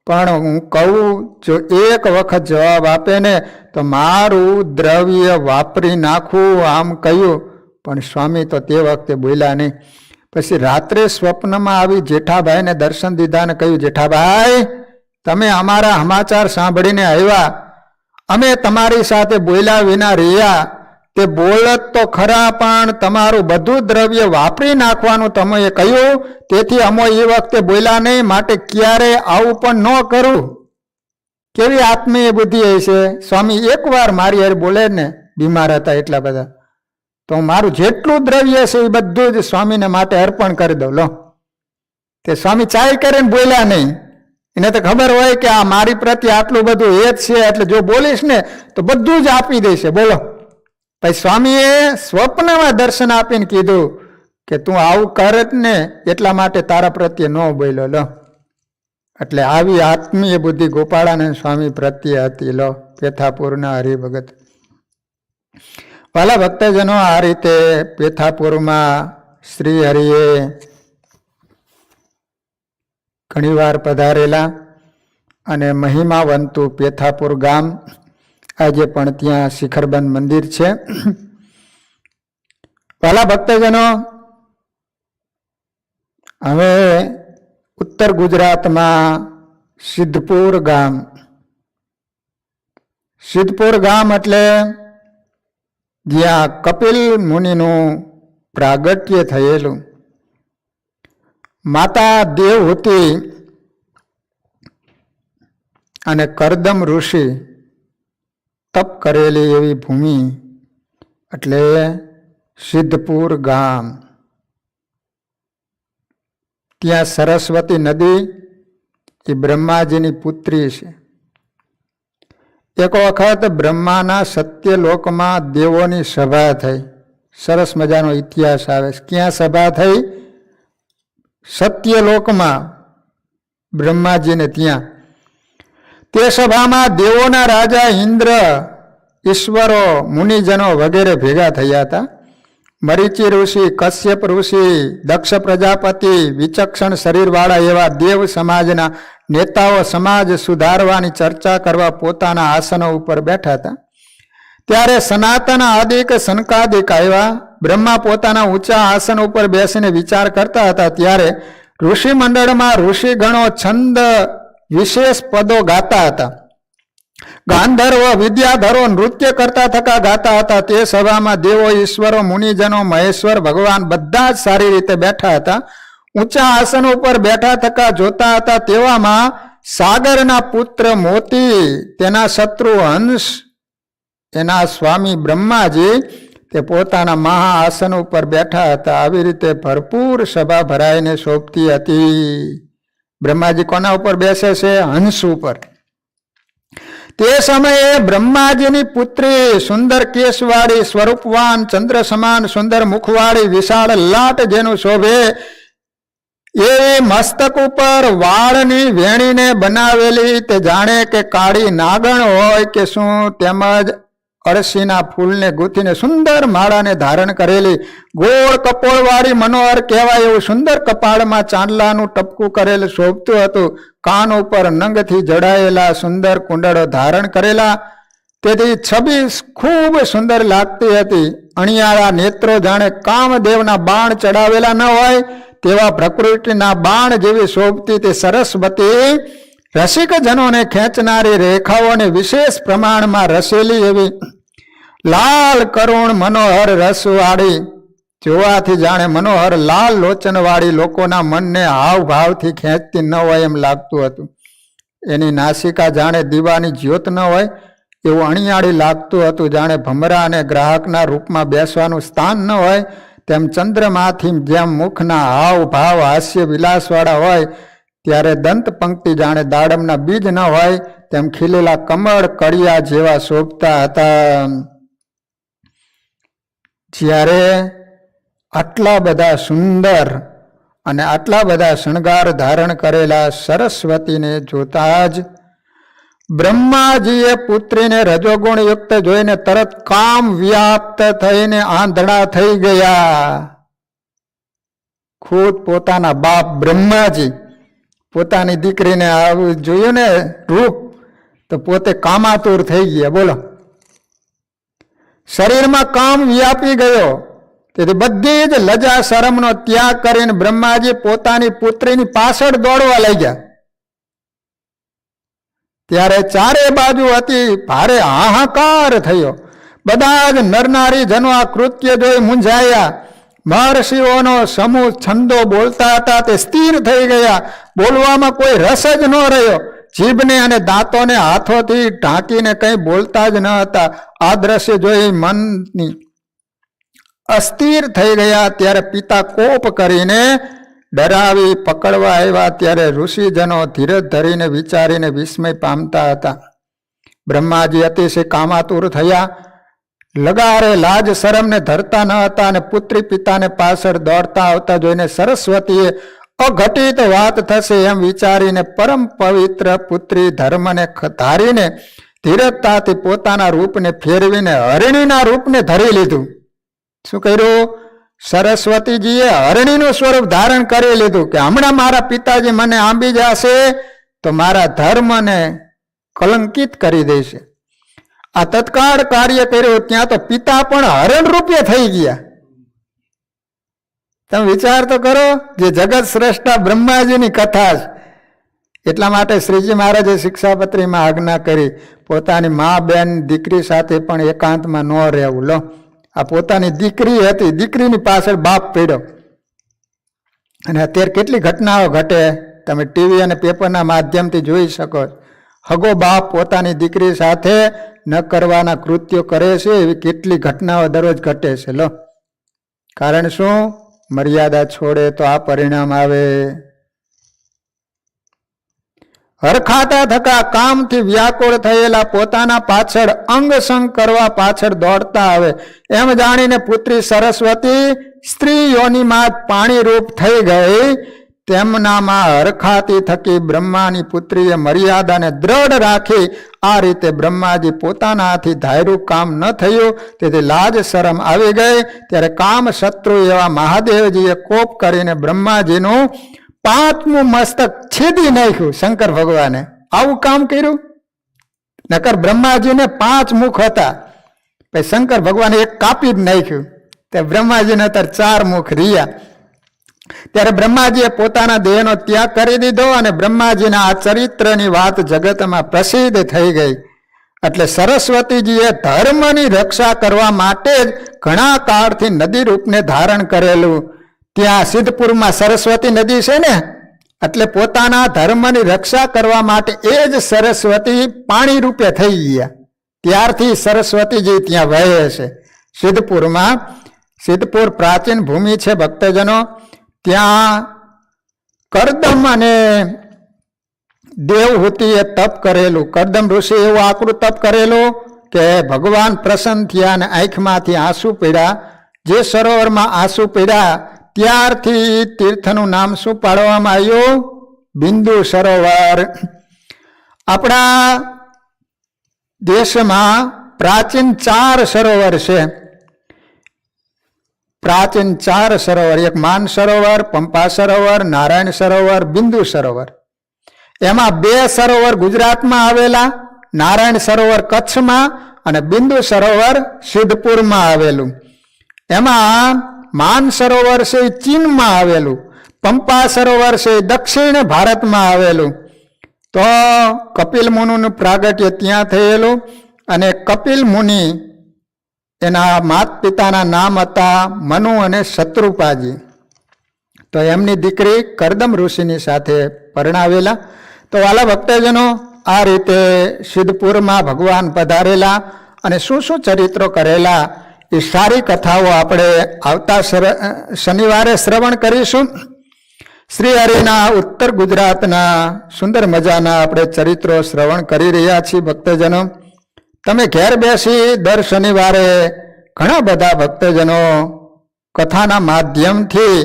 પણ હું કહું જો એક વખત જવાબ આપે ને તો મારું દ્રવ્ય વાપરી નાખું, આમ કહ્યું. પણ સ્વામી તો તે વખતે બોલ્યા નહીં. પછી રાત્રે સ્વપ્નમાં આવી જેઠાભાઈને દર્શન દીધા ને કહ્યું, જેઠાભાઈ તમે અમારા સમાચાર સાંભળીને આવ્યા, અમે તમારી સાથે બોલ્યા વિના રહ્યા. તે બોલત તો ખરા, પણ તમારું બધું દ્રવ્ય વાપરી નાખવાનું તમે કહ્યું, તેથી અમો એ વખતે બોલ્યા નહીં, માટે ક્યારે આવું પણ ન કરું. કેવી આત્મીય બુદ્ધિ હશે. સ્વામી એકવાર મારી હારે બોલે ને, બીમાર હતા એટલા બધા, તો મારું જેટલું દ્રવ્ય છે એ બધું જ સ્વામીને માટે અર્પણ કરી દઉં. લો, તે સ્વામી ચાય કરીને બોલ્યા નહીં. એને તો ખબર હોય કે આ મારી પ્રત્યે આટલું બધું એ જ છે, એટલે જો બોલીશ ને તો બધું જ આપી દેશે. બોલો. પછી સ્વામીએ સ્વપ્નમાં દર્શન આપીને કીધું કે તું આવું કરે ને એટલા માટે તારા પ્રત્યે ન બોલ્યો. લો, એટલે આવી આત્મીય બુદ્ધિ ગોપાળાનંદ સ્વામી પ્રત્યે હતી. લો, પેથાપુરના હરિભગત. વાલા ભક્તજનો, આ રીતે પેથાપુરમાં શ્રી હરિએ ઘણીવાર પધારેલા અને મહિમાવંતું પેથાપુર ગામ આજે પણ ત્યાં શિખરબંધ મંદિર છે. વાલા ભક્તજનો, હવે ઉત્તર ગુજરાતમાં સિદ્ધપુર ગામ. સિદ્ધપુર ગામ એટલે જ્યાં કપિલ મુનિનું પ્રાગટ્ય થયેલું. માતા દેવહૂતિ અને કરદમ ઋષિ તપ કરેલી એવી ભૂમિ એટલે સિદ્ધપુર ગામ. ત્યાં સરસ્વતી નદી એ બ્રહ્માજીની પુત્રી છે. એક વખત બ્રહ્માના સત્યલોકમાં દેવોની સભા થઈ. સરસ મજાનો ઇતિહાસ આવે છે. ક્યાં સભા થઈ? સત્યલોકમાં, બ્રહ્માજીને ત્યાં. તે સભામાં દેવોના રાજા ઇન્દ્ર, ઈશ્વરો, મુનિજનો વગેરે ભેગા થયા હતા. મરીચી ઋષિ, કશ્યપ ઋષિ, દક્ષ પ્રજાપતિ, વિચક્ષણ શરીરવાળા એવા દેવ સમાજના નેતાઓ સમાજ સુધારવાની ચર્ચા કરવા પોતાના આસનો ઉપર બેઠા હતા. ત્યારે સનાતન આદિક સનકાદિક આવ્યા. બ્રહ્મા પોતાના ઊંચા આસન ઉપર બેસીને વિચાર કરતા હતા. ત્યારે ઋષિ મંડળમાં ઋષિગણો છંદ વિશેષ પદો ગાતા હતા. ગાંધર્વ વિદ્યાધરો નૃત્ય કરતા થકા ગાતા હતા. તે સભામાં દેવો, ઈશ્વરો, મુનિજનો, મહેશ્વર ભગવાન બધા જ સારી રીતે બેઠા હતા. ઊંચા આસન ઉપર બેઠા થકા જોતા હતા. તેવામાં સાગરના પુત્ર મોતી, તેના શત્રુ હંસ, એના સ્વામી બ્રહ્માજી તે પોતાના મહા આસન ઉપર બેઠા હતા. આવી રીતે ભરપૂર સભા ભરાઈને શોભતી હતી. બ્રહ્માજી કોના ઉપર બેસે છે? હંસ ઉપર. તે સમયે બ્રહ્માજીની પુત્રી સુંદર કેશવાળી, સ્વરૂપવાન, ચંદ્ર સમાન સુંદર મુખવાળી, વિશાળ લાટ જેનું શોભે એ મસ્તક ઉપર વાળની વેણીને બનાવેલી, તે જાણે કે કાળી નાગણ હોય કે શું, તેમજ અળસીના ફૂલને ગૂંથીને સુંદર માળાને ધારણ કરેલી, ગોળ કપોળવાળી મનોહર કહેવાય એવું સુંદર કપાળમાં ચાંદલાનું ટપકું કરેલું શોભતું હતું. કાન ઉપર નંગથી જડાયેલા સુંદર કુંડળો ધારણ કરેલા, તેથી છબી ખૂબ સુંદર લાગતી હતી. અણિયાળા નેત્રો જાણે કામદેવના બાણ ચડાવેલા ન હોય તેવા પ્રકૃતિના બાણ જેવી શોભતી તે સરસ્વતી રસિક જનોને ખેંચનારી રેખાઓને વિશેષ પ્રમાણમાં રસેલી એવી લાલ કરુણ મનોહર રસવાળી જોવાથી જાણે મનોહર લાલ લોચનવાળી લોકોના મનને હાવભાવથી ખેંચતી ન હોય એમ લાગતું હતું. એની નાસિકા જાણે દીવાની જ્યોત ન હોય એવું અણિયાળી લાગતું હતું. જાણે ભમરા અને ગ્રાહકના રૂપમાં બેસવાનું સ્થાન ન હોય તેમ ચંદ્રમાંથી જેમ મુખના હાવભાવ હાસ્ય વિલાસવાળા હોય ત્યારે દંત પંક્તિ જાણે દાડમના બીજ ન હોય તેમ ખીલેલા કમળ કળિયા જેવા શોભતા હતા. જ્યારે આટલા બધા સુંદર અને આટલા બધા શણગાર ધારણ કરેલા સરસ્વતીને જોતા જ બ્રહ્માજીએ પુત્રીને રજોગુણ યુક્ત જોઈને તરત કામ વ્યાપ્ત થઈને આંધળા થઈ ગયા. ખુદ પોતાના બાપ બ્રહ્માજી પોતાની દીકરીને આવું જોયું ને રૂપ તો પોતે કામાતુર થઈ ગયા. બોલો, શરીરમાં કામ વ્યાપી ગયો. તેથી બધી જ લજા શરમનો ત્યાગ કરીને બ્રહ્માજી પોતાની પુત્રીની પાછળ દોડવા લાગ્યા. ત્યારે ચારે બાજુ અતિ ભારે હાહાકાર થયો. બધા જ નરનારી જનો આ કૃત્ય જોઈ મૂંઝાયા. મહર્ષિઓનો સમૂહ છંદો બોલતા હતા તે સ્થિર થઈ ગયા. બોલવામાં કોઈ રસ જ ન રહ્યો. જીભને અને દાંતોને હાથોથી ઢાંકીને કંઈ બોલતા જ ન હતા. આ દ્રશ્ય જોઈ મનની અસ્થિર થઈ ગયા. ત્યારે પિતા કોપ કરીને ડરાવી પકડવા આવ્યા. ત્યારે ઋષિજનો ધીરજ ધરીને વિચારીને વિસ્મય પામતા હતા. બ્રહ્માજી અતિશય કામાતુર થયા. લગારે લાજ શરમને ધરતા ન હતા અને પુત્રી પિતાને પાછળ દોડતા આવતા જોઈને સરસ્વતીએ અઘટિત વાત થશે એમ વિચારીને પરમ પવિત્ર પુત્રી ધર્મને ધારીને ધીરજતાથી પોતાના રૂપને ફેરવીને હરિણીના રૂપને ધરી લીધું. શું કર્યું? સરસ્વતીજીએ હરિણીનું સ્વરૂપ ધારણ કરી લીધું કે હમણાં મારા પિતાજી મને આંબી જશે તો મારા ધર્મને કલંકિત કરી દેશે. આ તત્કાળ કાર્ય કર્યું. ત્યાં તો પિતા પણ હરણ રૂપે થઈ ગયા. તમે વિચાર તો કરો, જે જગત શ્રેષ્ઠ બ્રહ્માજીની કથા છે. એટલા માટે શ્રીજી મહારાજે શિક્ષાપત્રીમાં આજ્ઞા કરી પોતાની મા બેન દીકરી સાથે પણ એકાંતમાં ન રહેવું. લો, આ પોતાની દીકરી હતી, દીકરીની પાછળ બાપ પડ્યો. અને અત્યારે કેટલી ઘટનાઓ ઘટે તમે ટીવી અને પેપરના માધ્યમથી જોઈ શકો. હગો બાપ પોતાની દીકરી સાથે ન કરવાના કૃત્યો કરે છે. એવી કેટલી ઘટનાઓ દરરોજ ઘટે છે. લો, કારણ શું? મર્યાદા છોડે તો આ પરિણામ આવે. હરખાતા થકા કામથી વ્યાકુળ થયેલા પોતાના પાછળ અંગ સંગ કરવા પાછળ દોડતા આવે એમ જાણીને પુત્રી સરસ્વતી સ્ત્રી યોનિમાં પાણી રૂપ થઈ ગઈ. તેમનામાં હરખાતી થકી બ્રહ્માની પુત્રીએ મર્યાદાને દ્રઢ રાખી. આ રીતે બ્રહ્માજી પોતાના હાથી ધાર્યું કામ ન થયું. તેથી લાજ શરમ આવી ગઈ. ત્યારે કામ શત્રુ એવા મહાદેવજીએ કોપ કરીને બ્રહ્માજીનું 5મું મસ્તક છેદી નાખ્યું. શંકર ભગવાને આવું કામ કર્યું. નકર બ્રહ્માજીને 5 મુખ હતા, પછી શંકર ભગવાને એક કાપી જ નાખ્યું. તે બ્રહ્માજીને અત્યારે 4 મુખ રહ્યા. ત્યારે બ્રહ્માજીએ પોતાના દેહનો ત્યાગ કરી દીધો અને બ્રહ્માજીના આ ચરિત્રની વાત જગતમાં પ્રસિદ્ધ થઈ ગઈ. એટલે સરસ્વતીજીએ ધર્મની રક્ષા કરવા માટે જ ઘણા કાળથી નદી રૂપને ધારણ કરેલું. ત્યાં સિદ્ધપુરમાં સરસ્વતી નદી છે ને, એટલે પોતાના ધર્મની રક્ષા કરવા માટે એ જ સરસ્વતી પાણી રૂપે થઈ ગયા. ત્યારથી સરસ્વતીજી ત્યાં વહે છે સિદ્ધપુરમાં. સિદ્ધપુર પ્રાચીન ભૂમિ છે ભક્તજનો. ત્યાં કરદમ અને દેવહૂતિએ તપ કરેલું. કરદમ ઋષિ એવું આકરું તપ કરેલું કે ભગવાન પ્રસન્ન થયા અને આંખમાંથી આંસુ પીડ્યા. જે સરોવરમાં આંસુ પીડ્યા ત્યારથી તીર્થનું નામ શું પાડવામાં આવ્યું? બિંદુ સરોવર. આપણા દેશમાં પ્રાચીન 4 સરોવર છે. પ્રાચીન 4 સરોવર, એક માન સરોવર, પંપા સરોવર, નારાયણ સરોવર, બિંદુ સરોવર. એમાં 2 સરોવર ગુજરાતમાં આવેલા, નારાયણ સરોવર કચ્છમાં અને બિંદુ સરોવર સિદ્ધપુરમાં આવેલું. એમાં માન સરોવર છે એ ચીનમાં આવેલું, પંપા સરોવર છે એ દક્ષિણ ભારતમાં આવેલું. તો કપિલ મુનિનું પ્રાગટ્ય ત્યાં થયેલું અને કપિલ મુનિ એના માત પિતાના નામ હતા મનુ અને શત્રુપાજી. તો એમની દીકરી કરદમ ઋષિની સાથે પરણાવેલા. તો વાલા ભક્તજનો, આ રીતે સિદ્ધપુરમાં ભગવાન પધારેલા અને શું શું ચરિત્રો કરેલા એ સારી કથાઓ આપણે આવતા શનિવારે શ્રવણ કરીશું. શ્રી હરિના ઉત્તર ગુજરાતના સુંદર મજાના આપણે ચરિત્રો શ્રવણ કરી રહ્યા છીએ. ભક્તજનો, તમે ઘેર બેસી દર શનિવારે ઘણા બધા ભક્તજનો કથાના માધ્યમથી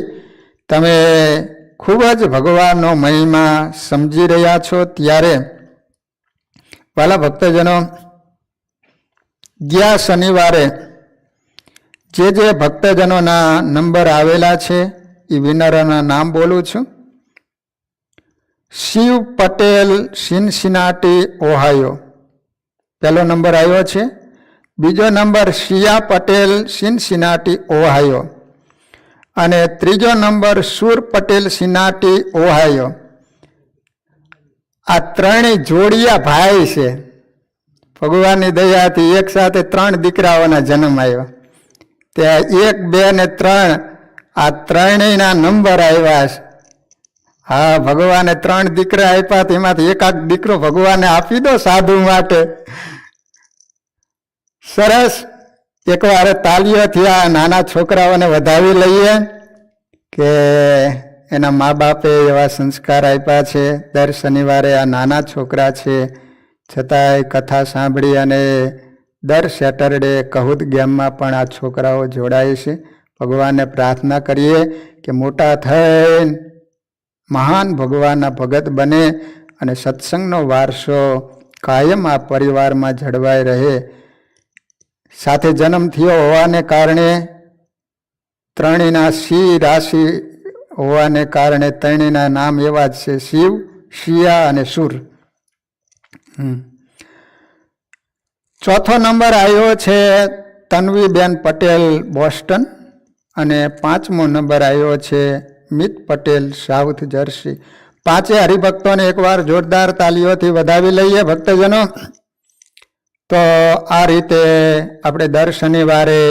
તમે ખૂબ જ ભગવાનનો મહિમા સમજી રહ્યા છો. ત્યારે વાલા ભક્તજનો, ગયા શનિવારે જે ભક્તજનોના નંબર આવેલા છે એ વિનરોના નામ બોલું છું. શિવ પટેલ, સિનસિનાટી, ઓહાયો, પહેલો નંબર આવ્યો છે. બીજો નંબર શિયા પટેલ, સિનસિનાટી, ઓહાયો. અને ત્રીજો નંબર સુર પટેલ, સિનાટી, ઓહાયો. આ ત્રણેય જોડિયા ભાઈ છે. ભગવાનની દયાથી એક સાથે 3 દીકરાઓના જન્મ આવ્યો. ત્યાં 1, 2 ને 3 આ ત્રણેયના નંબર આવ્યા છે. હા, ભગવાને 3 દીકરા આપ્યા, તેમાંથી એકાદ દીકરો ભગવાને આપી દો સાધુ માટે. સરસ. એકવાર તાલીઓથી આ નાના છોકરાઓને વધાવી લઈએ કે એના મા બાપે એવા સંસ્કાર આપ્યા છે. દર શનિવારે આ નાના છોકરા છે છતાંય કથા સાંભળી અને દર સેટરડે કહુદ ગેમમાં પણ આ છોકરાઓ જોડાય છે. ભગવાનને પ્રાર્થના કરીએ કે મોટા થઈને મહાન ભગવાનના ભગત બને અને સત્સંગનો વારસો કાયમ આ પરિવારમાં જળવાઈ રહે. સાથે જન્મ થયો હોવાને કારણે ત્રણેયના સિંહ રાશિ હોવાને કારણે ત્રણેયના નામ એવા જ છે, શિવ, શિયા અને સુર. ચોથો નંબર આવ્યો છે તન્વીબેન પટેલ, બોસ્ટન. અને 5મો નંબર આવ્યો છે મિત પટેલ, સાઉથ જર્સી. 5 હરિભક્તોને એકવાર જોરદાર તાલીઓથી વધાવી લઈએ ભક્તજનો. તો આ રીતે આપણે દર શનિવારે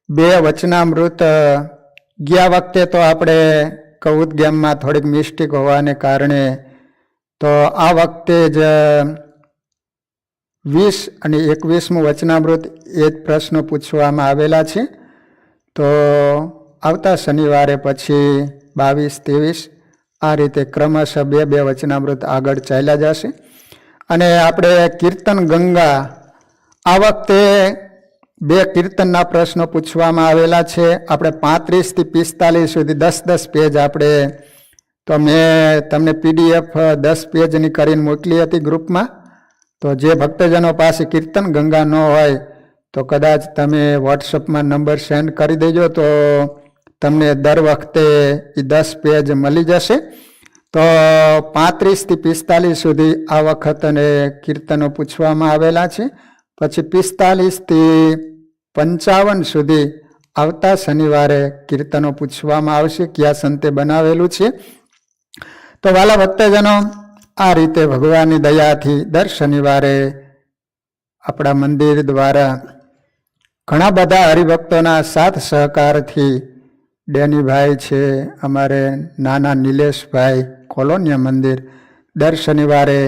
2 વચનામૃત, ગયા વખતે તો આપણે કૌદ ગેમમાં થોડીક મિસ્ટેક હોવાને કારણે તો આ વખતે જ 20 અને 21મું વચનામૃત એ જ પ્રશ્નો પૂછવામાં આવેલા છે. તો આવતા શનિવારે પછી 22, 23 આ રીતે ક્રમશઃ 2 વચનામૃત આગળ ચાલ્યા જશે. અને આપણે કીર્તન ગંગા, આ વખતે 2 કીર્તનના પ્રશ્નો પૂછવામાં આવેલા છે. આપણે 35 થી 45 સુધી 10-10 પેજ આપણે, તો મેં તમને PDF 10 પેજની કરીને મોકલી હતી ગ્રુપમાં. તો જે ભક્તજનો પાસે કીર્તન ગંગા ન હોય તો કદાચ તમે વોટ્સઅપમાં નંબર સેન્ડ કરી દેજો, તો તમને દર વખતે એ 10 પેજ મળી જશે. તો 35 થી 45 સુધી આ વખતે કીર્તનો પૂછવામાં આવેલા છે. પછી 45 થી 55 સુધી આવતા શનિવારે કીર્તનો પૂછવામાં આવશે, કયા સંતે બનાવેલું છે. તો વાલા ભક્તજનો, આ રીતે ભગવાનની દયાથી દર શનિવારે આપણા મંદિર દ્વારા ઘણા બધા હરિભક્તોના સાથ સહકારથી, ડેનીભાઈ છે, અમારે નાના નિલેશભાઈ, કોલોનિયા મંદિર, દર શનિવારે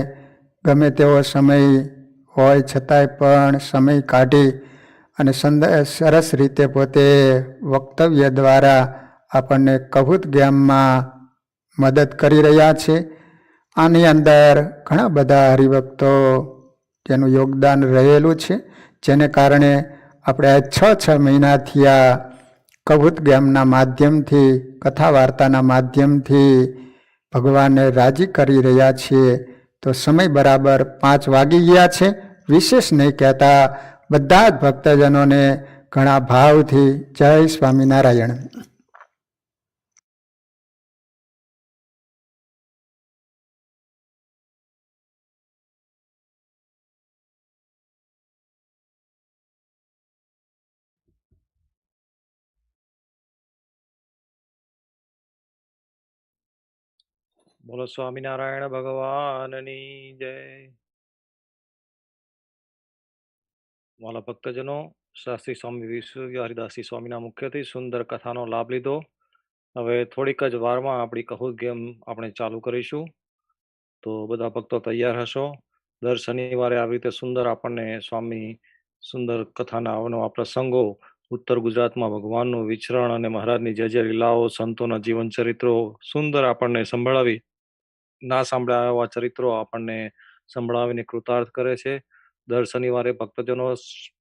ગમે તેવો સમય હોય છતાંય પણ સમય કાઢી અને સરસ રીતે પોતે વક્તવ્ય દ્વારા આપણને કહુદ ગેમમાં મદદ કરી રહ્યા છે. આની અંદર ઘણા બધા હરિભક્તો તેનું યોગદાન રહેલું છે, જેને કારણે આપણે 6 મહિનાથી આ કહુદ ગેમના માધ્યમથી, કથા વાર્તાના માધ્યમથી ભગવાનને રાજી કરી રહ્યા છીએ. તો સમય બરાબર 5 વાગી ગયા છે. વિશેષ નહીં કહેતા, બધા જ ભક્તજનોને ઘણા ભાવથી જય સ્વામિનારાયણ. બોલો સ્વામિનારાયણ ભગવાનની જય. વાલા ભક્તજનો, શાસ્ત્રી સ્વામી વિશ્વ હરિદાસજી સ્વામીના મુખ્યથી સુંદર કથાનો લાભ લીધો. હવે થોડીક જ વારમાં આપણી કહું ગેમ આપણે ચાલુ કરીશું. તો બધા ભક્તો તૈયાર હશો. દર શનિવારે આવી રીતે સુંદર આપણને સ્વામી સુંદર કથાના અવનવા પ્રસંગો, ઉત્તર ગુજરાતમાં ભગવાનનું વિચરણ અને મહારાજની જે લીલાઓ, સંતોના જીવન ચરિત્રો સુંદર આપણને સંભળાવી, ના સાંભળ્યા એવા ચરિત્રો આપણને સંભળાવીને કૃતાર્થ કરે છે. દર શનિવારે ભક્તજનો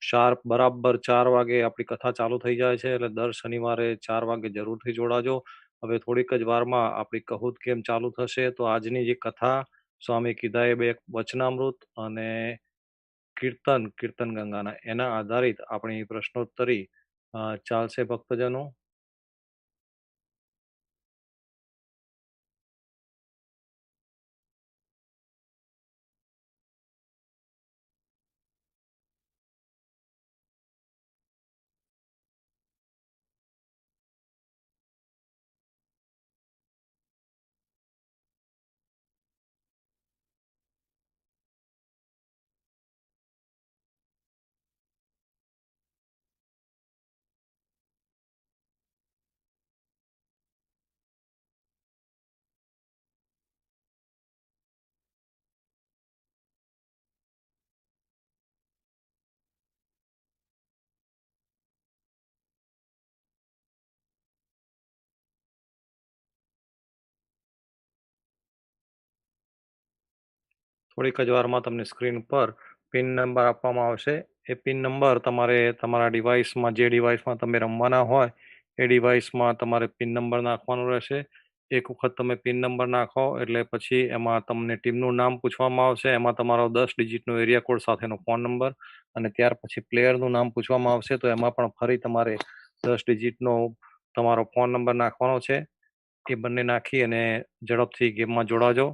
શાર્પ બરાબર 4 વાગે આપણી કથા ચાલુ થઈ જાય છે, એટલે દર શનિવારે 4 વાગે જરૂરથી જોડાજો. હવે થોડીક જ વારમાં આપણી કહુત ગેમ ચાલુ થશે. તો આજની જે કથા સ્વામી કીધા એ બે વચનામૃત અને કીર્તન ગંગાના એના આધારિત આપણી પ્રશ્નોત્તરી ચાલશે ભક્તજનો. થોડીક જ વારમાં તમને સ્ક્રીન પર પિન નંબર આપવામાં આવશે. એ પિન નંબર તમારે તમારા ડિવાઇસમાં, જે ડિવાઇસમાં તમે રમવાના હોય એ ડિવાઇસમાં તમારે પિન નંબર નાખવાનો રહેશે. એક વખત તમે પિન નંબર નાખો એટલે પછી એમાં તમને ટીમનું નામ પૂછવામાં આવશે. એમાં તમારો 10 ડિજિટનો એરિયા કોડ સાથેનો ફોન નંબર અને ત્યાર પછી પ્લેયરનું નામ પૂછવામાં આવશે. તો એમાં પણ ફરી તમારે 10 ડિજિટનો તમારો ફોન નંબર નાખવાનો છે. એ બંને નાખી અને ઝડપથી ગેમમાં જોડાજો.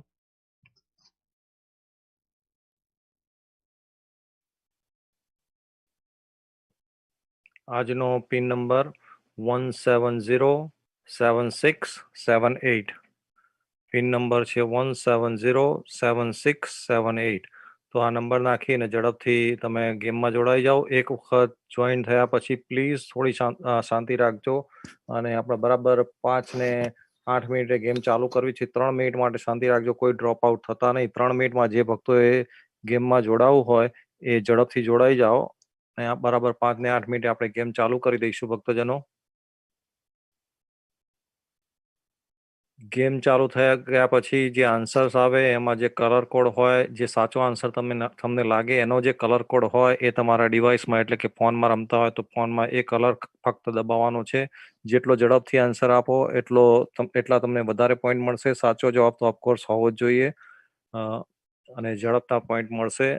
આજનો પિન નંબર 1707678. પિન નંબર છે 1707678. તો આ નંબર નાખીને ઝડપથી તમે ગેમમાં જોડાઈ જાઓ. એક વખત જોઈન થયા પછી પ્લીઝ થોડી શાંતિ રાખજો અને આપણે બરાબર 5 ને 8 મિનિટે ગેમ ચાલુ કરવી છે. 3 મિનિટ માટે શાંતિ રાખજો, કોઈ ડ્રોપ આઉટ થતા નહીં. 3 મિનિટમાં જે ભક્તોએ ગેમમાં જોડાવું હોય એ ઝડપથી જોડાઈ જાઓ. અને બરાબર 5 ને 8 મિનિટે આપણે ગેમ ચાલુ કરી દઈશું ભક્તજનો. ગેમ ચાલુ થયા ગયા પછી જે આન્સર્સ આવે એમાં જે કલર કોડ હોય, જે સાચો આન્સર તમને લાગે એનો જે કલર કોડ હોય એ તમારા ડિવાઇસમાં, એટલે કે ફોનમાં રમતા હોય તો ફોનમાં એ કલર ફક્ત દબાવવાનો છે. જેટલો ઝડપથી આન્સર આપો એટલા તમને વધારે પોઈન્ટ મળશે. સાચો જવાબ તો ઓફકોર્સ હોવો જ જોઈએ અને ઝડપના પોઈન્ટ મળશે.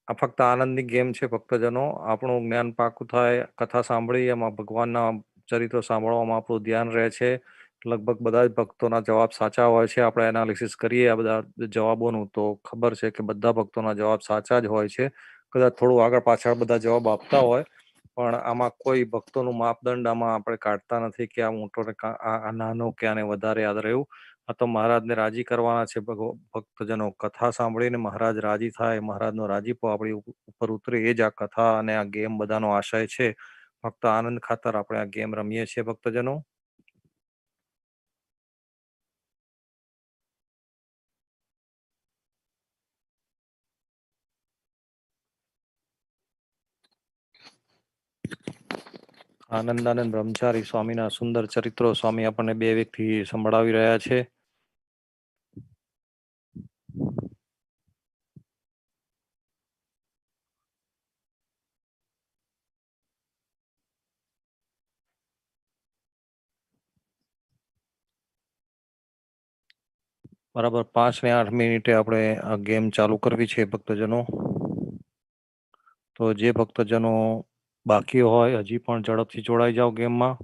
આ ફક્ત આનંદની ગેમ છે ભક્તજનો. આપણું જ્ઞાન પાકું થાય, કથા સાંભળી એમાં ભગવાનના ચરિત્રો સાંભળવામાં આપણું ધ્યાન રહે છે. લગભગ બધા જ ભક્તોના જવાબ સાચા હોય છે. આપણે એનાલિસિસ કરીએ આ બધા જવાબોનું તો ખબર છે કે બધા ભક્તોના જવાબ સાચા જ હોય છે. કદાચ થોડું આગળ પાછળ બધા જવાબ આપતા હોય, પણ આમાં કોઈ ભક્તોનું માપદંડ આમાં આપણે કાઢતા નથી કે આ મોટો ને આ નાનો કે આને વધારે યાદ રહ્યું. આ તો મહારાજને રાજી કરવાના છે ભક્તજનો. કથા સાંભળીને મહારાજ રાજી થાય, મહારાજનો રાજીપો આપણી ઉપર ઉતરે, એ જ આ કથા અને આ ગેમ બધાનો આશય છે. ફક્ત આનંદ ખાતર આપણે આ ગેમ રમીએ છીએ ભક્તજનો. આનંદાનંદ બ્રહ્મચારી સ્વામીના સુંદર ચરિત્રો સ્વામી આપણને 2 વ્યક્તિ સંભળાવી રહ્યા છે. બરાબર 5 ને 8 મિનિટે આપણે આ ગેમ ચાલુ કરવી છે ભક્તજનો. તો જે ભક્તજનો બાકી હોય હજી પણ ઝડપથી જોડાઈ જાઓ ગેમમાં.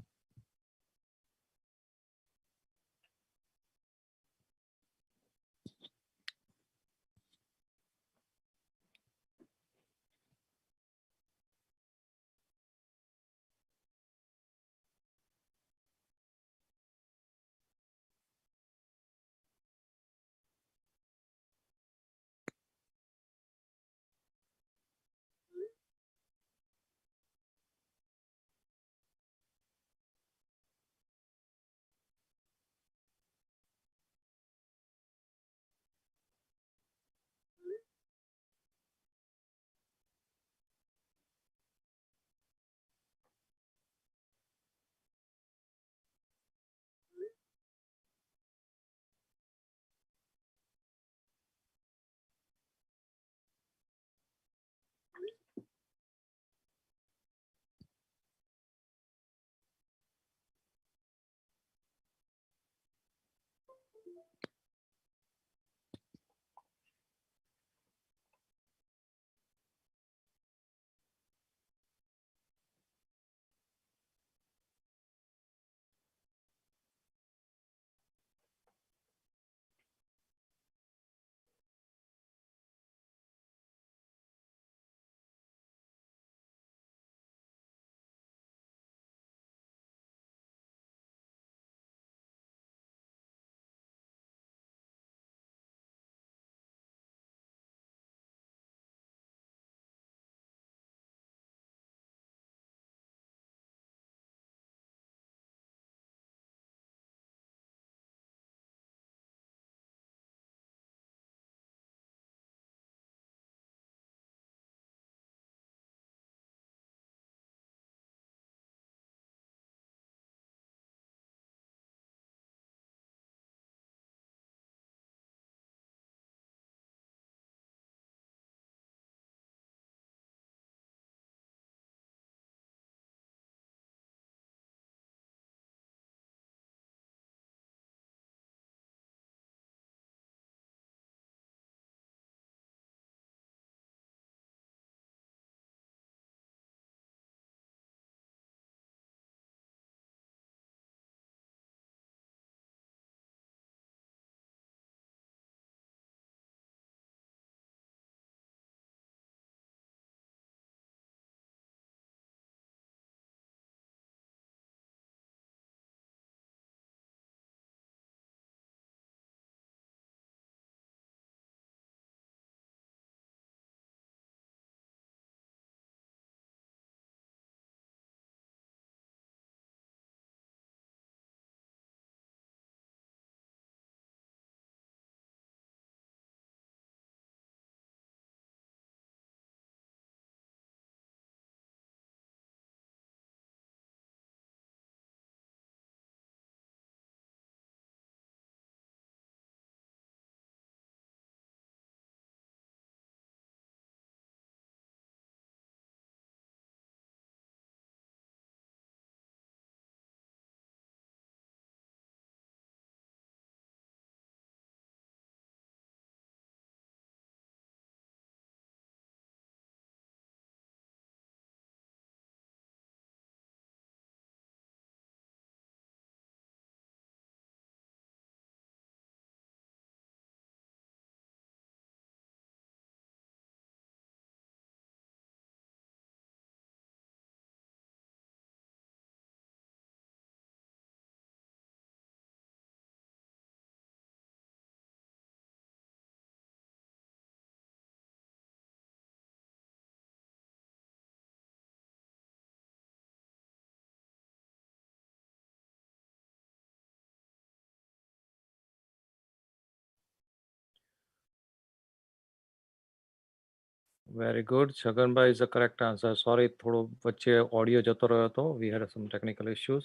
Very good. Chaganbhai is the correct answer. Sorry, થોડો વચ્ચે ઓડિયો જતો રહ્યો હતો. We had some technical issues.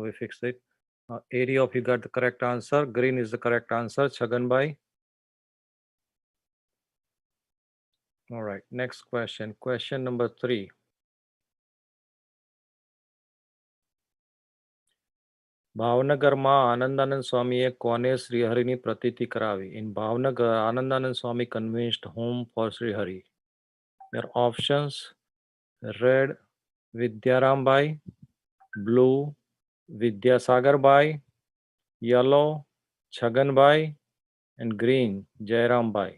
We fixed it. Area of you got the correct answer. Green is the correct answer. Chaganbhai. All right. Next question. Question number 3. ભાવનગરમાં આનંદાનંદ સ્વામીએ કોને શ્રીહરિની પ્રતીતિ કરાવી? In Bhavnagar, Anandanand Swami convinced whom for Srihari? Their options: red, Vidyarambai; blue, Vidyasagarbai; yellow, Chhaganbai; and green, Jairambai.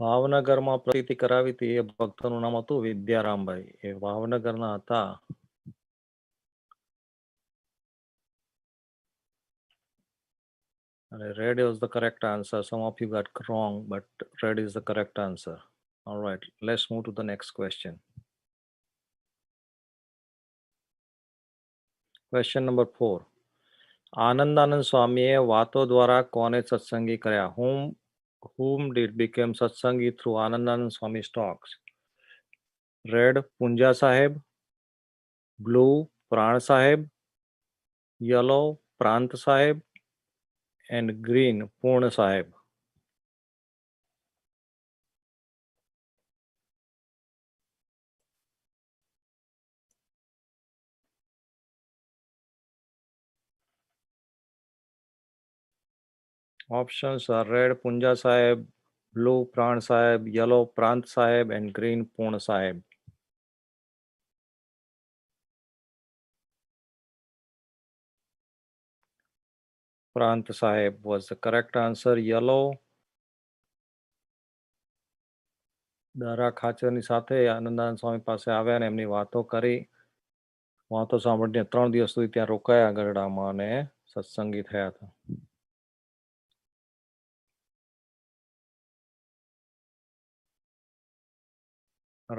ભાવનગરમાં પ્રતીતિ કરાવી હતી એ ભક્તનું નામ હતું વિદ્યારામભાઈ. એ ભાવનગરના હતા. Red is the correct answer. Some of you got wrong, but red is the correct answer. All right, let's move to the next question. Question number 4. Anandanand સ્વામીએ વાતો દ્વારા કોને સત્સંગી કર્યા? Whom whom did become Satsangi through Anandanand Swami's talks? Red, Punja Sahib. Blue, Pran Sahib. Yellow, Prant Sahib. And green, Purna Sahib. Options are red, Punja Sahib. Blue, Pran Sahib. Yellow, Prant Sahib. And green, Purna Sahib. Prant Sahib was the correct answer. Yellow. દરા ખાચરની સાથે આનંદાનંદ સ્વામી પાસે આવ્યા અને એમની વાતો કરી. વાતો સાંભળીને 3 દિવસ સુધી ત્યાં રોકાયા ગરડામાં અને સત્સંગી થયા હતા.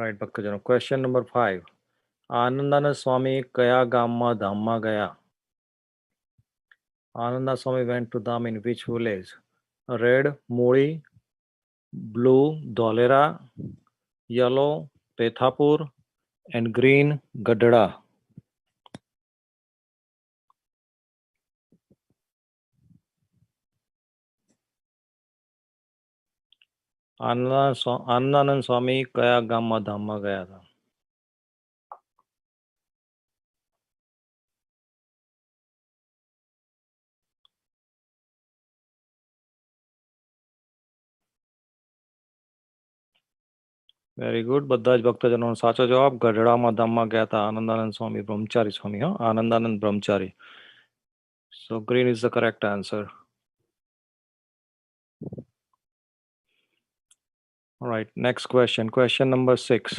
રાઈટ ભક્તજનો, ક્વેશ્ચન નંબર 5. આનંદાનંદ સ્વામી કયા ગામમાં ધામમાં ગયા? Ananda Swami went to Dham in which village? Red, Muli. Blue, Dholera. Yellow, Pethapur. And green, Gadada. Anandanand સ્વામી કયા ગામમાં ધામમાં ગયા હતા? Very good. બધા જ ભક્તજનોનો સાચો જવાબ. ગઢડામાં ધામમાં ગયા હતા આનંદાનંદ સ્વામી બ્રહ્મચારી સ્વામી. આનંદાનંદ બ્રહ્મચારી. So green is the correct answer. All right, next question. Question number 6.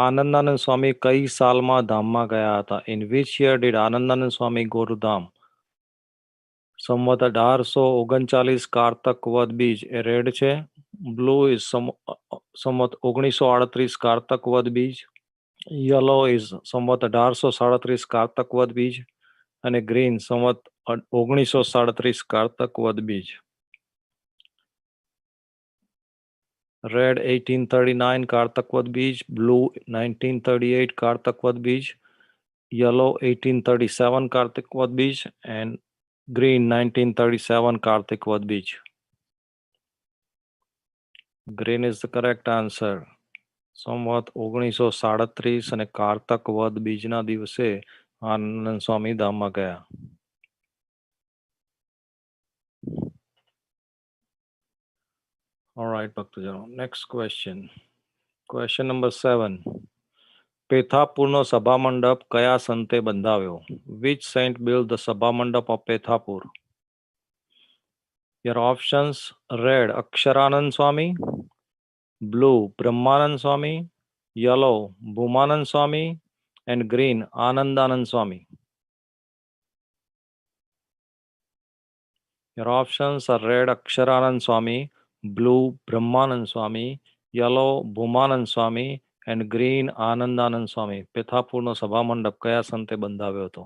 Anandanand સ્વામી કઈ સાલમાં ધામમાં ગયા હતા? In which year did Anandanand Swami go to Dham? સંવત 1839 કારતક વદ બીજ એ રેડ છે. બ્લુ ઇઝ સંવત 1938 કારતક વદ બીજ. યલો ઇઝ સંવત 1837 કારતક વદ બીજ. અને ગ્રીન સંવત 1937 કારતક વદ બીજ. Red 1839 Kartak Vad Bij, blue 1938 Kartak Vad Bij, yellow 1837 Kartik Vad Bij, and green 1937 Kartik Vad Bij. Green is the correct answer. સંવત 1937 અને કારતક વદ બીજના દિવસે આનંદ સ્વામી ધામમાં ગયા. All right, ભક્તજનો. Next question. Question number 7. પેથાપુરનો સભા મંડપ કયા સંતે બંધાવ્યો? Which saint built the સભા મંડપ of Pethapur? Your options: red, Aksharanand Swami. Blue, Brahmanand Swami. Yellow, Bhumanand Swami. And green, Anandanand Swami. Your options are red, Aksharanand Swami. Blue, Brahmanand Swami. Yellow, Bhumanand Swami. And green, Anandanand Swami. પેથાપુરનો સભા મંડપ કયા સંતે બંધાવ્યો હતો?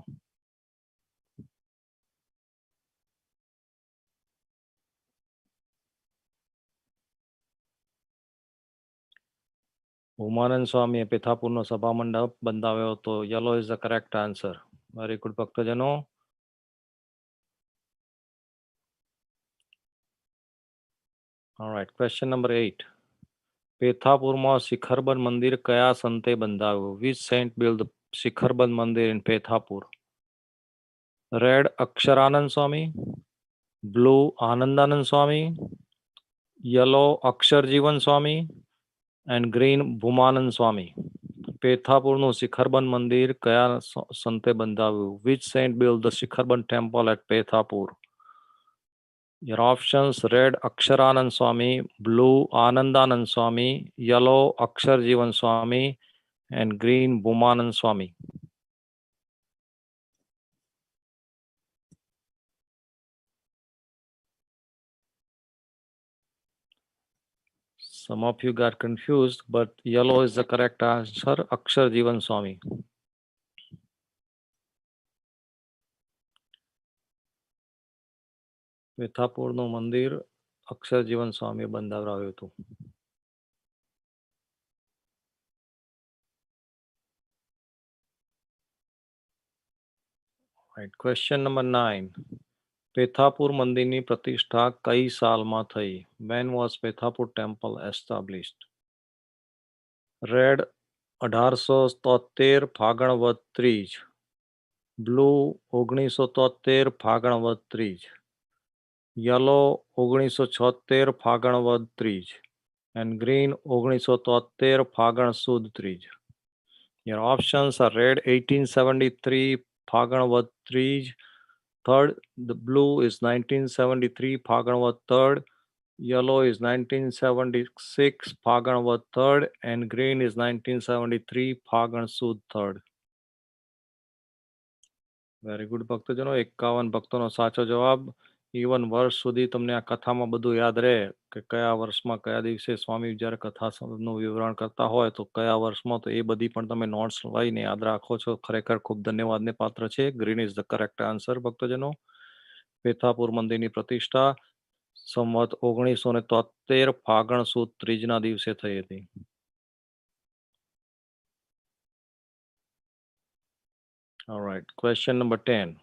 ભૂમાનંદ સ્વામીએ પેથાપુરનો સભા મંડપ બંધાવ્યો હતો. Yellow is the correct answer. Very good ભક્તજનો. Alright, question number 8. પેથાપુરમાં શિખરબંધ મંદિર કયા સંતે બંધાવ્યું? Which saint built the શિખરબંધ મંદિર in Pethapur? Red, Aksharanand Swami. Blue, Anandanand Swami. Yellow, Aksharjivan Swami. And green, Bhumanand Swami. પેથાપુરનું શિખરબંધ મંદિર કયા સંતે બંધાવ્યું? Which saint built the શિખરબંધ temple at Pethapur? Your options: red, Aksharanand Swami. Blue, Anandanand Swami. Yellow, Aksharjivan Swami. And green, Bhumanand Swami. Some of you got confused, but yellow is the correct answer. Aksharjivan Swami. પેથાપુરનું મંદિર અક્ષરજીવન સ્વામીએ બંધાવરાવ્યું હતું. Right. Question number 9. Pethapur મંદિરની પ્રતિષ્ઠા કઈ સાલમાં થઈ? When was Pethapur temple established? Red 1873 ફાગણ વદ ત્રીજ, બ્લુ 1973 ફાગણ વદ ત્રીજ, યલો 1976 ફાગણ વદ ત્રીજ, and green 1973 ફાગણ સુદ ત્રીજ. Your options are red 1873 ફાગણ વદ ત્રીજ, third the blue is 1973 ફાગણ વદ third, yellow is 1976 ફાગણ વદ third, and green is 1973 ફાગણ સુદ third. વેરી ગુડ ભક્તજનો, 51 ભક્તોનો સાચો જવાબ. ઇવન વર્ષ સુધી તમને આ કથામાં બધું યાદ રહે કે કયા વર્ષમાં કયા દિવસે સ્વામી જ્યારે કથાનું વિવરણ કરતા હોય તો કયા વર્ષમાં, તો એ બધી પણ તમે નોટ્સ લઈને યાદ રાખો છો. ખરેખર ખૂબ ધન્યવાદને પાત્ર છે. Green is the correct answer ભક્તજનો. પેથાપુર મંદિરની પ્રતિષ્ઠા સંવત 1973 ફાગણ સુદ ત્રીજના દિવસે થઈ હતી. Alright, question number 10.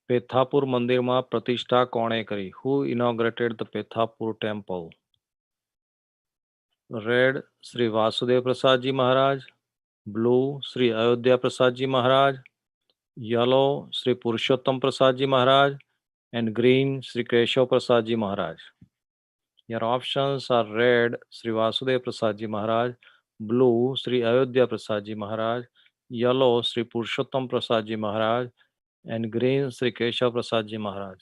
પેથાપુર મંદિરમાં પ્રતિષ્ઠા કોણે કરી? Who inaugurated the Pethapur temple? Red, Shri Vasudev Prasadji Maharaj. Blue, Shri Ayodhya Prasadji Maharaj. Yellow, Shri Purushottam Prasadji Maharaj. And green, Shri Keshav Prasadji Maharaj. Your options are red, Shri Vasudev Prasadji Maharaj. Blue, Shri Ayodhya Prasadji Maharaj. Yellow, Shri Purushottam Prasadji Maharaj. And green, Shri Keshav Prasadji Maharaj.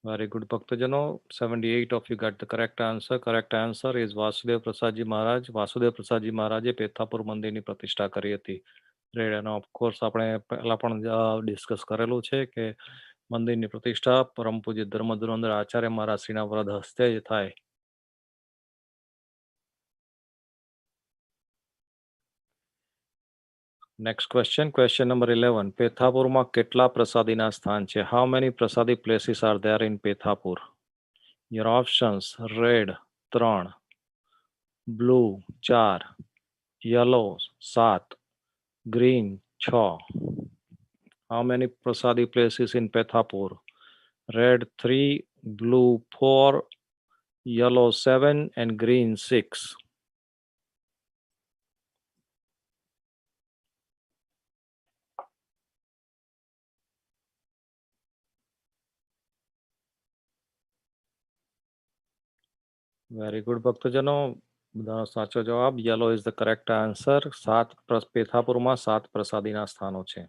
Very good ભક્તજનો. 78 of you got the correct answer. Correct answer is Vasudev Prasadji મહારાજ. વાસુદેવ પ્રસાદજી મહારાજે પેથાપુર મંદિરની પ્રતિષ્ઠા કરી હતી. અને of course આપણે પહેલા પણ ડિસ્કસ કરેલું છે કે મંદિરની પ્રતિષ્ઠા પરમ પૂજ્ય ધર્મધુરંધર આચાર્ય મહારાજ શ્રીના વરદ હસ્તે જ થાય. Next question, question number 11. પેથાપુરમાં કેટલા પ્રસાદીના સ્થાન છે? હાઉ મેની પ્રસાદી places are there in Pethapur? Your options: red 3, blue 4, yellow 7, green 6. How many prasadi places in Pethapur? Red 3, blue 4, yellow 7, and green 6. Very good ભક્તજનો, બધાનો સાચો જવાબ yellow is the correct answer. પેથાપુરમાં 7 પ્રસાદીના સ્થાનો છે.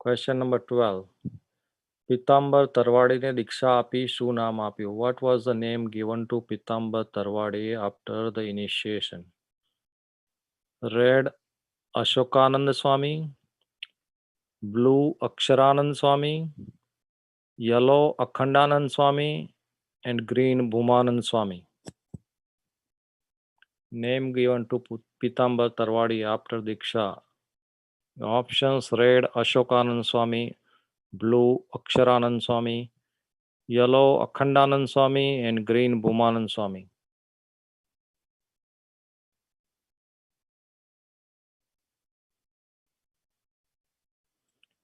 Question number 12. પિતાંબર તરવાડીને દીક્ષા આપી શું નામ આપ્યું? What was the name given to Pitambar Tarwadi after the initiation? Red Ashokanand Swami, blue Aksharanand Swami, yellow Akhandanand Swami, and green Bhumanand Swami. Name given to Pitambar Tarwadi after Diksha. Options: red Ashokanand Swami, blue Aksharanand Swami, yellow Akhandanand Swami, and green Bhumanand Swami.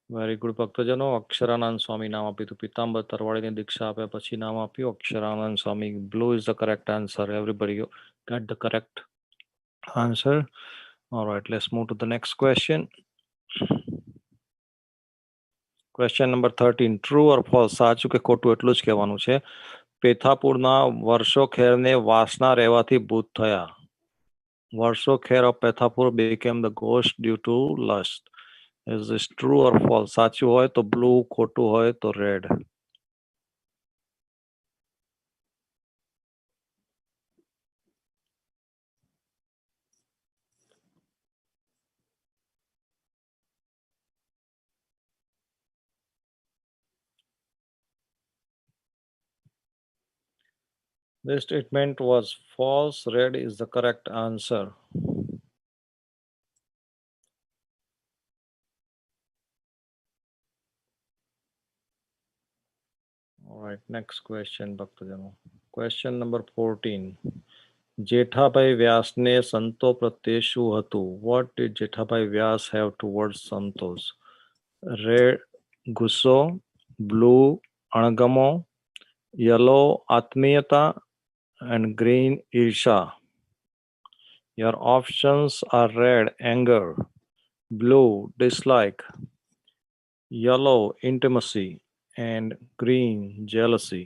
Very good ભક્તજનો, અક્ષરાનંદ સ્વામી નામ આપ્યું હતું. પિતાંબર તરવાડીને દીક્ષા આપ્યા પછી નામ આપ્યું Aksharanand Swami. Blue is the correct answer. Everybody get the correct answer. All right, let's move to the next question. Question number 13. True or false? સાચું કે ખોટું એટલું જ કહેવાનું છે. પેથાપુરના વર્ષો ખેરને વાસના રહેવાથી ભૂત થયા. વર્ષો ખેર of Pethapur became the ghost due to lust. Is this true or false? સાચું હોય તો blue, ખોટું હોય તો red. This statement was false. Red is the correct answer. All right, next question, Bhaktajano. Question number 14. Jethabhai વ્યાસને સંતો પ્રત્યે શું હતું? What did Jethabhai Vyas have towards Santosh? Red, ગુસ્સો, blue, અણગમો, yellow, આત્મીયતા, and green, ઈર્ષા. Your options are red, anger, blue, dislike, yellow, intimacy, and green, jealousy.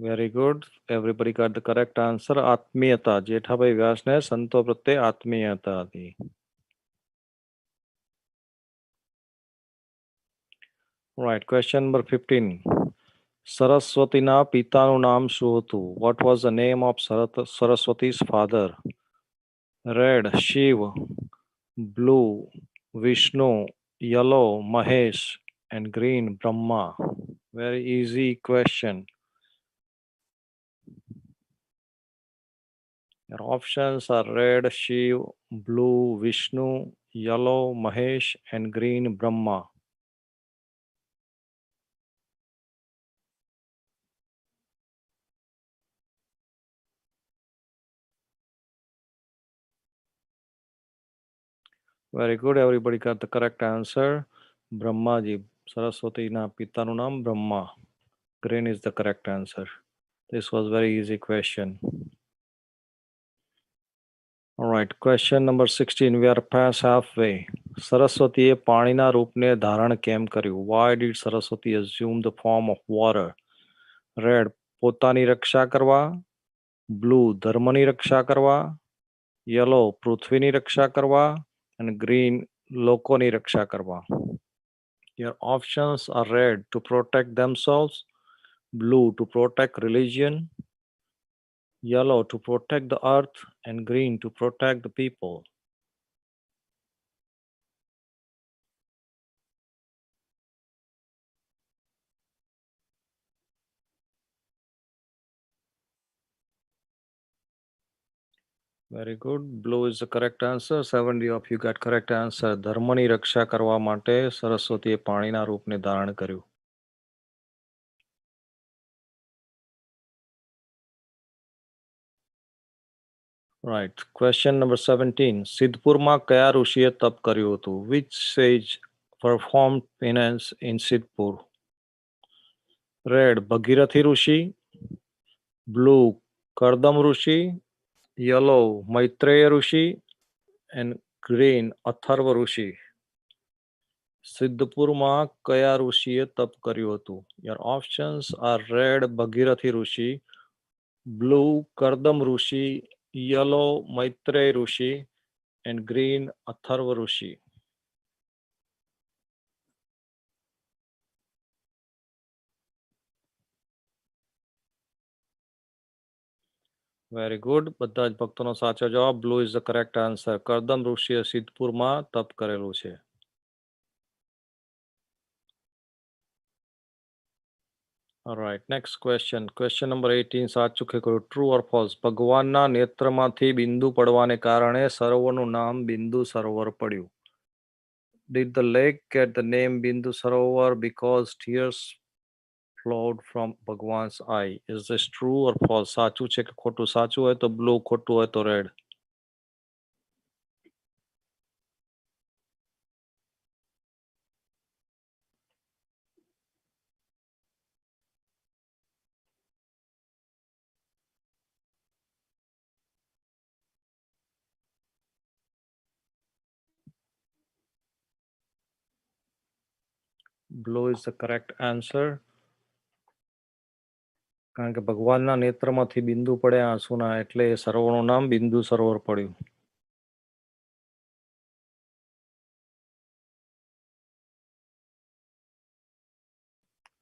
Very good. Everybody got the correct answer. આત્મીયતા. Jethabhai વ્યાસને સંતો પ્રત્યે આત્મીયતા હતી. Right. Question number 15. સરસ્વતીના પિતાનું નામ શું હતું? What was the name of Saraswati's father? Red, Shiv, blue, Vishnu, yellow, Mahesh, and green, Brahma. Very easy question. Your options are red, Shiv, blue, Vishnu, yellow, Mahesh, and green, Brahma. Very good. Everybody got the correct answer. Brahmaji. Saraswatiના પિતાનું નામ Brahma. Green is the correct answer. This was very easy question. All right. Question number 16. We are past halfway. સરસ્વતીએ પાણીના રૂપને ધારણ કેમ કર્યું? Why did Saraswati assume the form of water? Red, પોતાની રક્ષા કરવા. Blue, ધર્મની રક્ષા કરવા. Yellow, પૃથ્વીની રક્ષા કરવા. And green, લોકોની રક્ષા કરવા. Your options are red, to protect themselves. Blue, to protect religion. Yellow, to protect the earth. And green, to protect the people. Very good. Blue is the correct answer. 70 of you got correct answer. ધર્મની રક્ષા કરવા માટે સરસ્વતીએ પાણીના રૂપને ધારણ કર્યું. Right. Question number 17. સિદ્ધપુરમાં કયા ઋષિએ તપ કર્યું હતું? Which sage performed penance in Siddhpur? Red, Bhagirathi Rishi. Blue, Kardam Rishi. Yellow, મૈત્રેય Rishi. And green, Atharva ઋષિ. સિદ્ધપુરમાં કયા ઋષિએ તપ કર્યું હતું? Your options are red, Bhagirathi Rishi. Blue, Kardam Rishi. Yellow, મૈત્રેય Rishi. And green, Atharva Rishi. Very good. બધા જ ભક્તોનો સાચો જવાબ. Blue is the correct answer. Kardam ઋષિએ સિદ્ધપુરમાં તપ કરેલું છે. All right, next question. Question number 18. સાચું કે ખોટું? True or false? ભગવાનના નેત્રમાંથી બિંદુ પડવાને કારણે સરોવરનું નામ બિંદુ સરોવર પડ્યું. Did the lake get the name Bindu Sarovar because tears flowed from Bhagwan's eye? Is this true or false? સાચું છે કે ખોટું? સાચું હોય તો blue, ખોટું હોય તો red. Blue is the correct answer. કારણ કે ભગવાનના નેત્રમાંથી બિંદુ પડે આંસુના, એટલે એ સરોવરનું નામ બિંદુ સરોવર પડ્યું.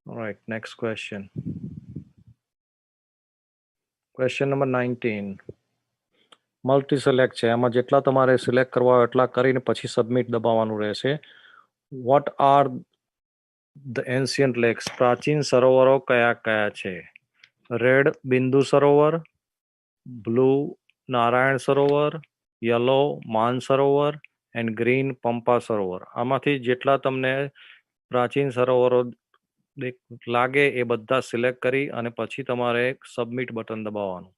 All right, next question. Question number 19 multi select છે, એમાં જેટલા તમારે સિલેક્ટ કરવા હોય એટલા કરીને પછી સબમિટ દબાવવાનું રહેશે. What are the ancient lakes? પ્રાચીન સરોવરો કયા કયા છે? Red Bindu Sarovar, blue Narayan Sarovar, yellow Mansarovar and green Pampa સરોવર. આમાંથી જેટલા તમને પ્રાચીન સરોવરો લાગે એ બધા સિલેક્ટ કરી અને પછી તમારે સબમિટ બટન દબાવવાનું.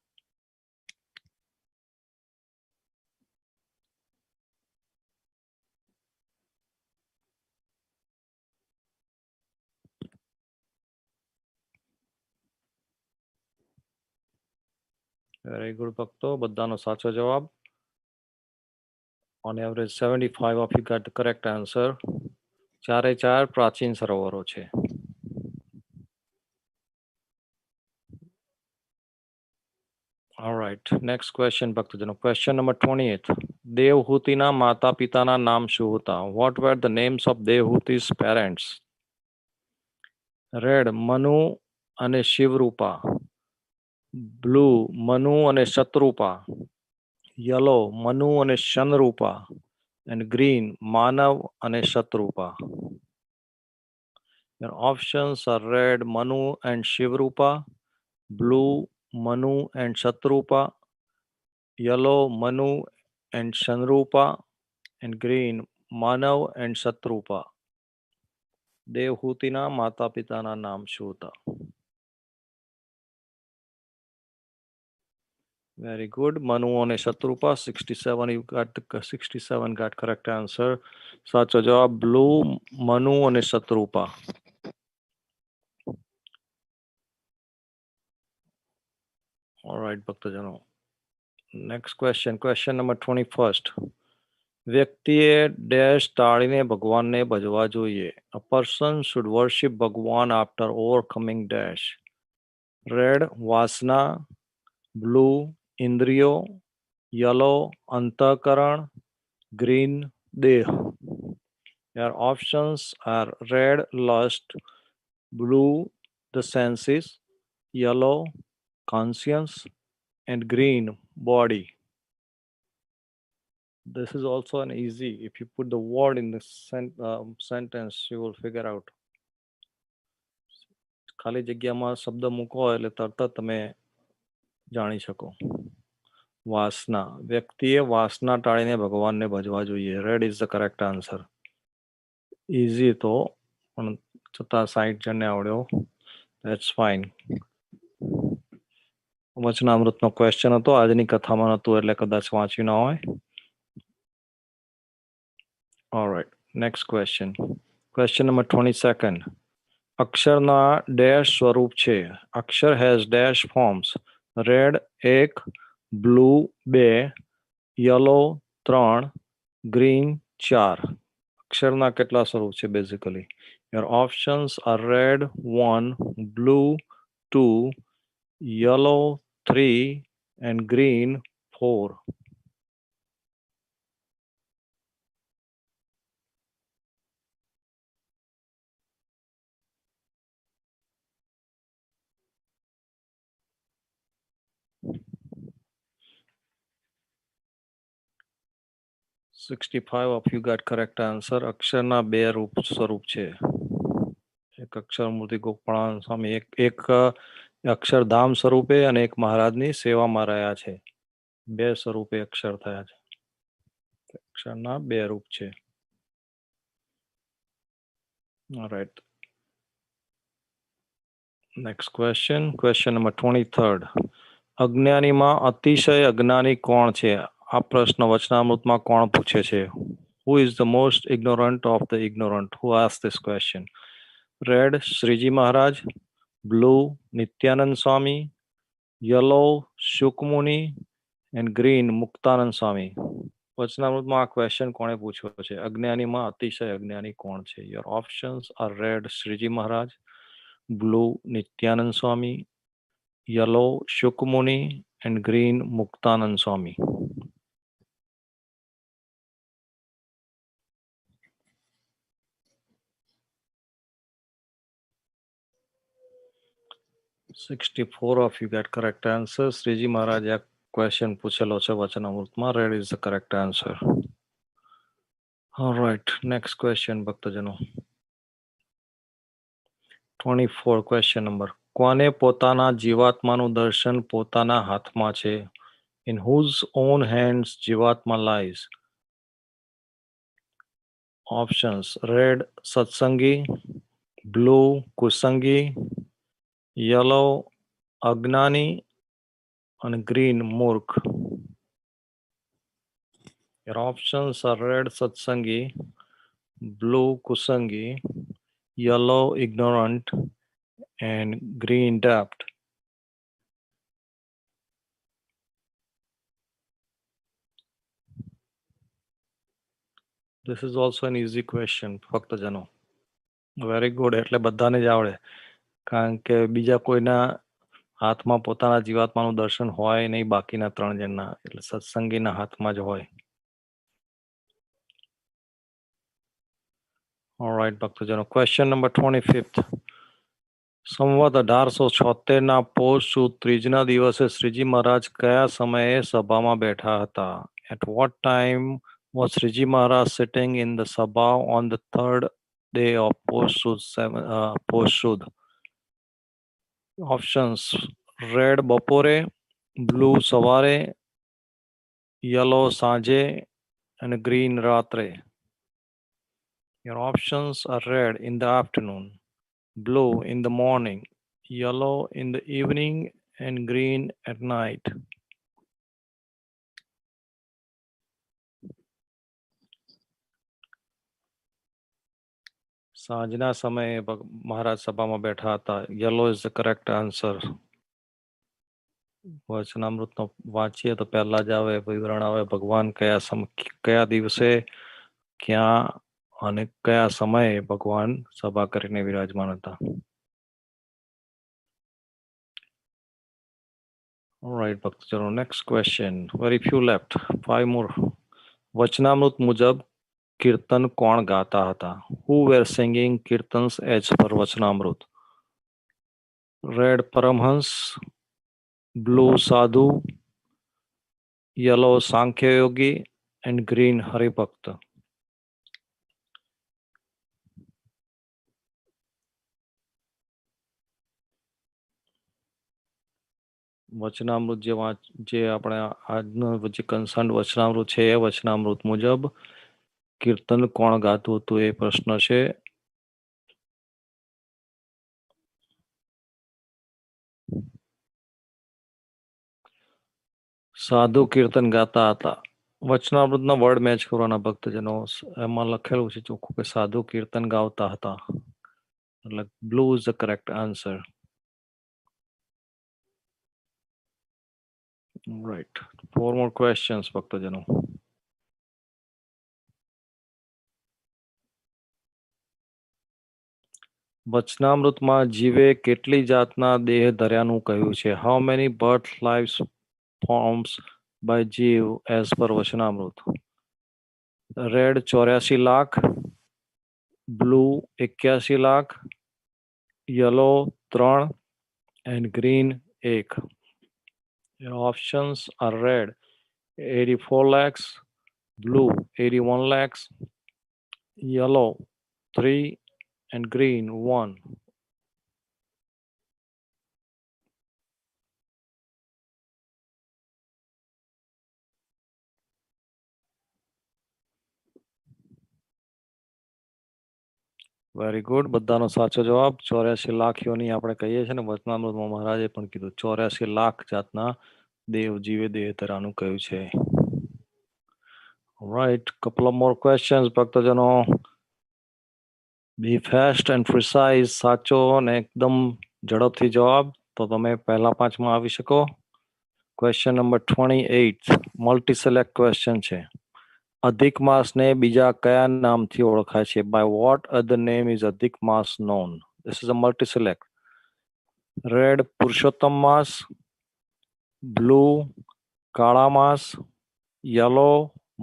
વેરી ગુડ ભક્તો, બધાનો સાચો જવાબ. On average 75 of you got the correct answer. ચારે ચાર પ્રાચીન સરોવરો છે. All right, next question ભક્તજનો. Question number 28. દેવહૂતિના માતા પિતાના નામ શું હતા? What were the names of Devhuti's parents? Red Manu અને શિવરૂપા, બ્લુ મનુ અને શત્રુપા, યલો મનુ અને શનરૂપા એન્ડ ગ્રીન માનવ અને Shatarupa. Your options are red Manu and Shivrupa, blue Manu and Shatrupa, yellow Manu and Shanrupa, and green Manav and Shatrupa. દેવહૂતિના માતા પિતાના નામ શું હતા? Very good. Manu and Shatrupa. 67 you got 67 got correct answer. સાચો જવાબ blue Manu and Shatrupa. All right, ભક્તજનો. Next question, question number 21st. વ્યક્તિએ dash ટાળીને ભગવાનને ભજવા જોઈએ. A person should worship ભગવાન after overcoming dash. Red વાસના, blue ઇન્દ્રિયો, yellow અંતઃકરણ, green દેહ. Your options are red lust, blue the senses, yellow conscience and green body. This is also an easy. If you put the word in the sentence, you will figure out. ખાલી જગ્યામાં શબ્દ મૂકો એટલે તરત જ તમે જાણી શકો. વાસના. વ્યક્તિએ વાસના ટાળીને ભગવાનને ભજવા જોઈએ. Red is the correct answer. Easy તો પણ છતાં 60 જણને આવડ્યો. That's fine. વચનામૃતનો ક્વેશ્ચન હતો, આજની કથામાં નહોતું એટલે કદાચ વાંચ્યું ના હોય. All right, next question. Question number 22nd. અક્ષરના ડેશ સ્વરૂપ છે. અક્ષર has dash forms. Red 1, blue 2, yellow 3, green 4. અક્ષરના કેટલા સ્વરૂપ છે basically? Your options are red 1, blue 2, yellow 3 and green 4. $65 of you got correct answer. અક્ષરના બે સ્વરૂપ છે. એક અક્ષરમૂર્તિ ગોપાળાનંદ સ્વામી, એક અક્ષરધામ સ્વરૂપે અને એક મહારાજની સેવામાં રહ્યા છે. બે સ્વરૂપે અક્ષર થયા છે. અક્ષરના બે રૂપ છે. All right. Next question, question number 23rd. અજ્ઞાનીમાં અતિશય અજ્ઞાની કોણ છે? આ પ્રશ્ન વચનામૃતમાં કોણ પૂછે છે? Who is the most ignorant of the ignorant? Who asked this question? Red Shriji Maharaj, blue Nityanand Swami, yellow શુકમુનિ and green Muktanand Swami. વચનામૃતમાં આ ક્વેશ્ચન કોણે પૂછ્યો છે? અજ્ઞાનીમાં અતિશય અજ્ઞાની કોણ છે? Your options are red Shriji Maharaj, blue Nityanand Swami, yellow શુકમુનિ and green Muktanand Swami. 64 of you get correct answer. Shriji મહારાજે આ ક્વેશ્ચન પૂછેલો છે વચનામૃતમાં. Red is the correct answer. Alright, next question ભક્તજનો. 24 question number. કોને પોતાના જીવાત્માનું દર્શન પોતાના હાથમાં છે? In whose own hands જીવાત્મા lies? Options: red સત્સંગી, blue કુસંગી, yellow અજ્ઞાની and green મૂર્ખ. Your options are red satsangi, blue kusangi, yellow ignorant and green daft. This is also an easy question, ભક્તજનો. વેરી ગુડ, એટલે બધાને જ આવડે, કારણ કે બીજા કોઈના હાથમાં પોતાના જીવાત્માનું દર્શન હોય નહીં બાકીના 3 જણના, એટલે સત્સંગીના હાથમાં જ હોય. Alright, ભક્તજનો. Question number 25th. સંવત 1876 ના પોષ સુદ ત્રીજના દિવસે શ્રીજી મહારાજ કયા સમયે સભામાં બેઠા હતા? At what time was Sriji Maharaj sitting in the Sabha on the 3rd day of Posh Sud? Options: red bapore, blue savare, yellow sanje and green ratre. Your options are red in the afternoon, blue in the morning, yellow in the evening and green at night. સાંજના સમયે મહારાજ સભામાં બેઠા હતા. Yellow is the correct answer. વચનામૃતનો વાંચીએ તો પહેલા જ આવે વિવરણ આવે ભગવાન કયા દિવસે ક્યાં અને કયા સમયે ભગવાન સભા કરીને વિરાજમાન હતા. Alright, ભક્તજનો. Next question. Very few left. 5 more. વચનામૃત મુજબ કીર્તન કોણ ગાતા હતા? Who were singing kirtans as per Vachanamrut? Red Paramhans, blue Sadhu, yellow Sankhya Yogi and green Haribhakta. વચનામૃત જે આપણે આજનો જે કન્સર્ન વચનામૃત છે એ વચનામૃત મુજબ કીર્તન કોણ ગાતું હતું એ પ્રશ્ન છે. સાધુ કીર્તન ગાતા હતા. વચનામૃતના વર્ડ મેચ કરવાના ભક્તજનો. એમાં લખેલું છે ચોખ્ખું કે સાધુ કીર્તન ગાવતા હતા, એટલે blue is the correct answer. Right. 4 more questions, ભક્તજનો. વચનામૃતમાં જીવે કેટલી જાતના દેહ ધર્યાનું કહ્યું છે? How many birth lives forms by જીવ as per Vachanamrut? Red 84 lakh, blue 81 lakh, yellow 3 and green 1. Your options are red 84 lakhs, blue 81 lakhs, yellow 3 and green 1. Very good, બધાનો સાચો જવાબ 84 લાખ યોની આપણે કહીએ છીએ ને વચનામૃતમાં મહારાજે પણ કીધું 84 લાખ જાતના દેવ જીવે દેહ ધરાનું કહ્યું છે. Right, couple of more questions ભક્તજનો. Be fast and precise. સાચો અને એકદમ ઝડપથી જવાબ તો તમે પહેલા 5માં આવી શકો. Question number 28 multi select question છે. અધિક માસને બીજા કયા નામથી ઓળખાય છે? By what other name is અધિક માસ known? This is a multi select. Red Purushottam mass, blue કાળા માસ, yellow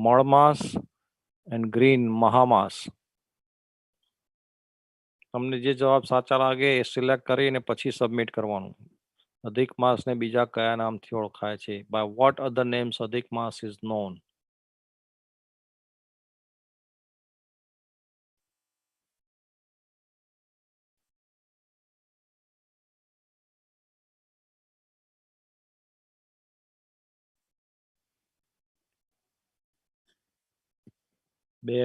મળ માસ and green મહામાસ. તમને જે જવાબ સાચા લાગે એ સિલેક્ટ કરીને પછી સબમિટ કરવાનું. અધિક માસને બીજા કયા નામથી ઓળખાય છે? બાય વોટ અધર નેમ્સ અધિક માસ ઇઝ નોન? બે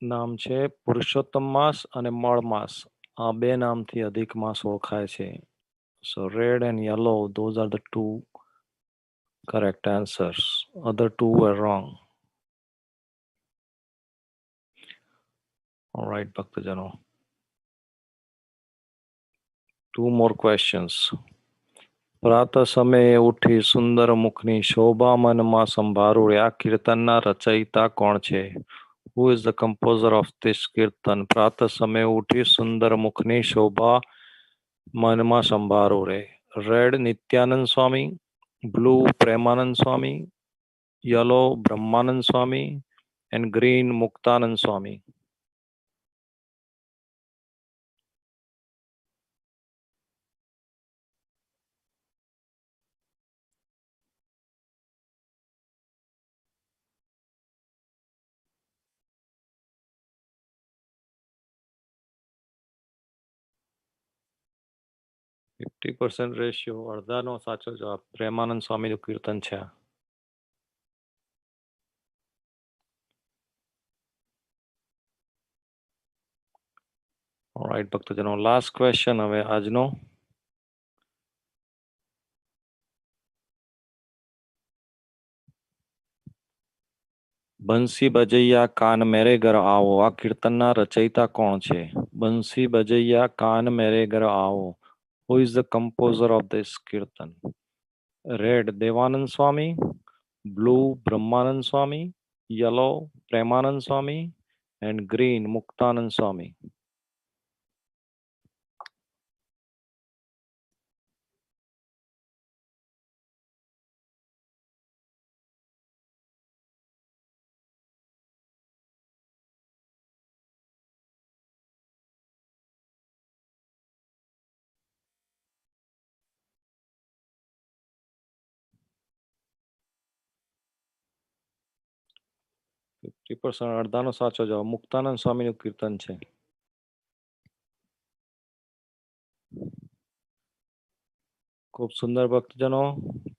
નામ છે, પુરુષોત્તમ માસ અને મળ માસ. આ બે નામથી અધિક માસ ઓળખાય છે. So red and yellow, those are the two correct answers. Other two were wrong. All right, ભક્તજનો. Two more questions. પ્રાત સમયે ઉઠી સુંદર મુખની શોભા મનમાં સંભાળું. આ કીર્તનના રચયિતા કોણ છે? Who is the composer of this કીર્તન? પ્રાત સમયે ઉઠી સુંદર મુખની શોભા મનમાં સંભાળું રે. Red Nityanand Swami, blue Premanand Swami, yellow Brahmanand Swami and green Muktanand Swami. %50 ratio, અડધાનો સાચો જવાબ. પ્રેમાનંદ સ્વામીનું કીર્તન છે. ઓલરાઈટ ભક્તજનો, લાસ્ટ ક્વેશ્ચન હવે આજનો. બંસી બજૈયા કાન મેરે ઘર આવો. આ કીર્તનના રચયિતા કોણ છે? બંસી બજૈયા કાન મેરે ઘર આવો. Who is the composer of this kirtan? Red Devanand Swami, blue Brahmanand Swami, yellow Premanand Swami and green Muktanand Swami. અડધાનો સાચો જવાબ. મુક્તાનંદ સ્વામીનું કીર્તન છે. ખૂબ સુંદર ભક્તજનો,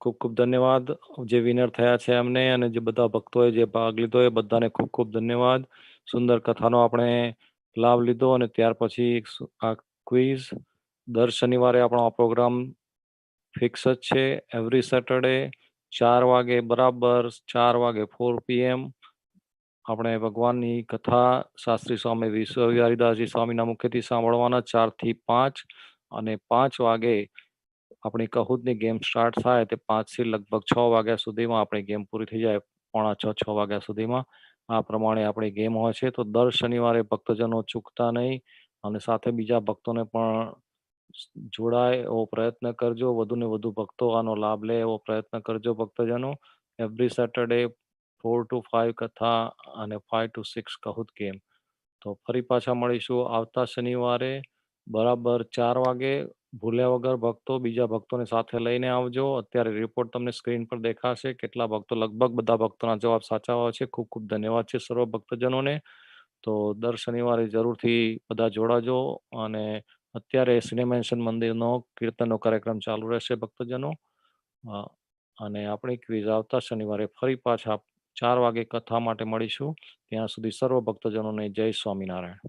ખૂબ ખૂબ ધન્યવાદ જે વિનર થયા છે એમને, અને જે બધા ભક્તોએ જે ભાગ લીધો એ બધાને ખૂબ ખૂબ ધન્યવાદ. સુંદર કથાનો આપણે લાભ લીધો અને ત્યાર પછી આ ક્વિઝ. દર શનિવારે આપણો આ પ્રોગ્રામ ફિક્સ જ છે. એવરી સેટરડે 4 વાગે બરાબર, 4 વાગે 4 PM આપણે ભગવાનની કથા શાસ્ત્રી સ્વામી વિશ્વ હરિદાસજી સ્વામીના મુખેથી સાંભળવાના 4 થી 5. અને 5 વાગે આપણી કહુદની ગેમ સ્ટાર્ટ થાય તે 5 થી લગભગ 6 વાગ્યા સુધીમાં આપણી ગેમ પૂરી થઈ જાય, 5:45-6 વાગ્યા સુધીમાં. આ પ્રમાણે આપણી ગેમ હોય છે. તો દર શનિવારે ભક્તજનો ચૂકતા નહીં, અને સાથે બીજા ભક્તોને પણ જોડાય એવો પ્રયત્ન કરજો. વધુ ને વધુ ભક્તો આનો લાભ લે એવો પ્રયત્ન કરજો ભક્તજનો. એવરી સેટરડે 4 to 5 કથા અને 5 to 6 કહુદ ગેમ. તો ફરી પાછા મળીશું આવતા શનિવારે બરાબર 4 વાગે. ભૂલ્યા વગર ભક્તો બીજા ભક્તોને સાથે લઈને આવજો. અત્યારે રિપોર્ટ તમને સ્ક્રીન પર દેખાશે. કેટલા ભક્તો, લગભગ બધા ભક્તોના જવાબ સાચા હોય છે. ખૂબ ખૂબ ધન્યવાદ છે સર્વ ભક્તજનોને. તો દર શનિવારે જરૂરથી બધા જોડાજો. અને અત્યારે સિનેમેન્શન મંદિરનો કીર્તનનો કાર્યક્રમ ચાલુ રહેશે ભક્તજનો. અને આપણી ક્વિઝ આવતા શનિવારે ફરી પાછા 4 વાગે કથા માટે મળીશું. ત્યાં સુધી સર્વ ભક્તજનોને જય સ્વામિનારાયણ.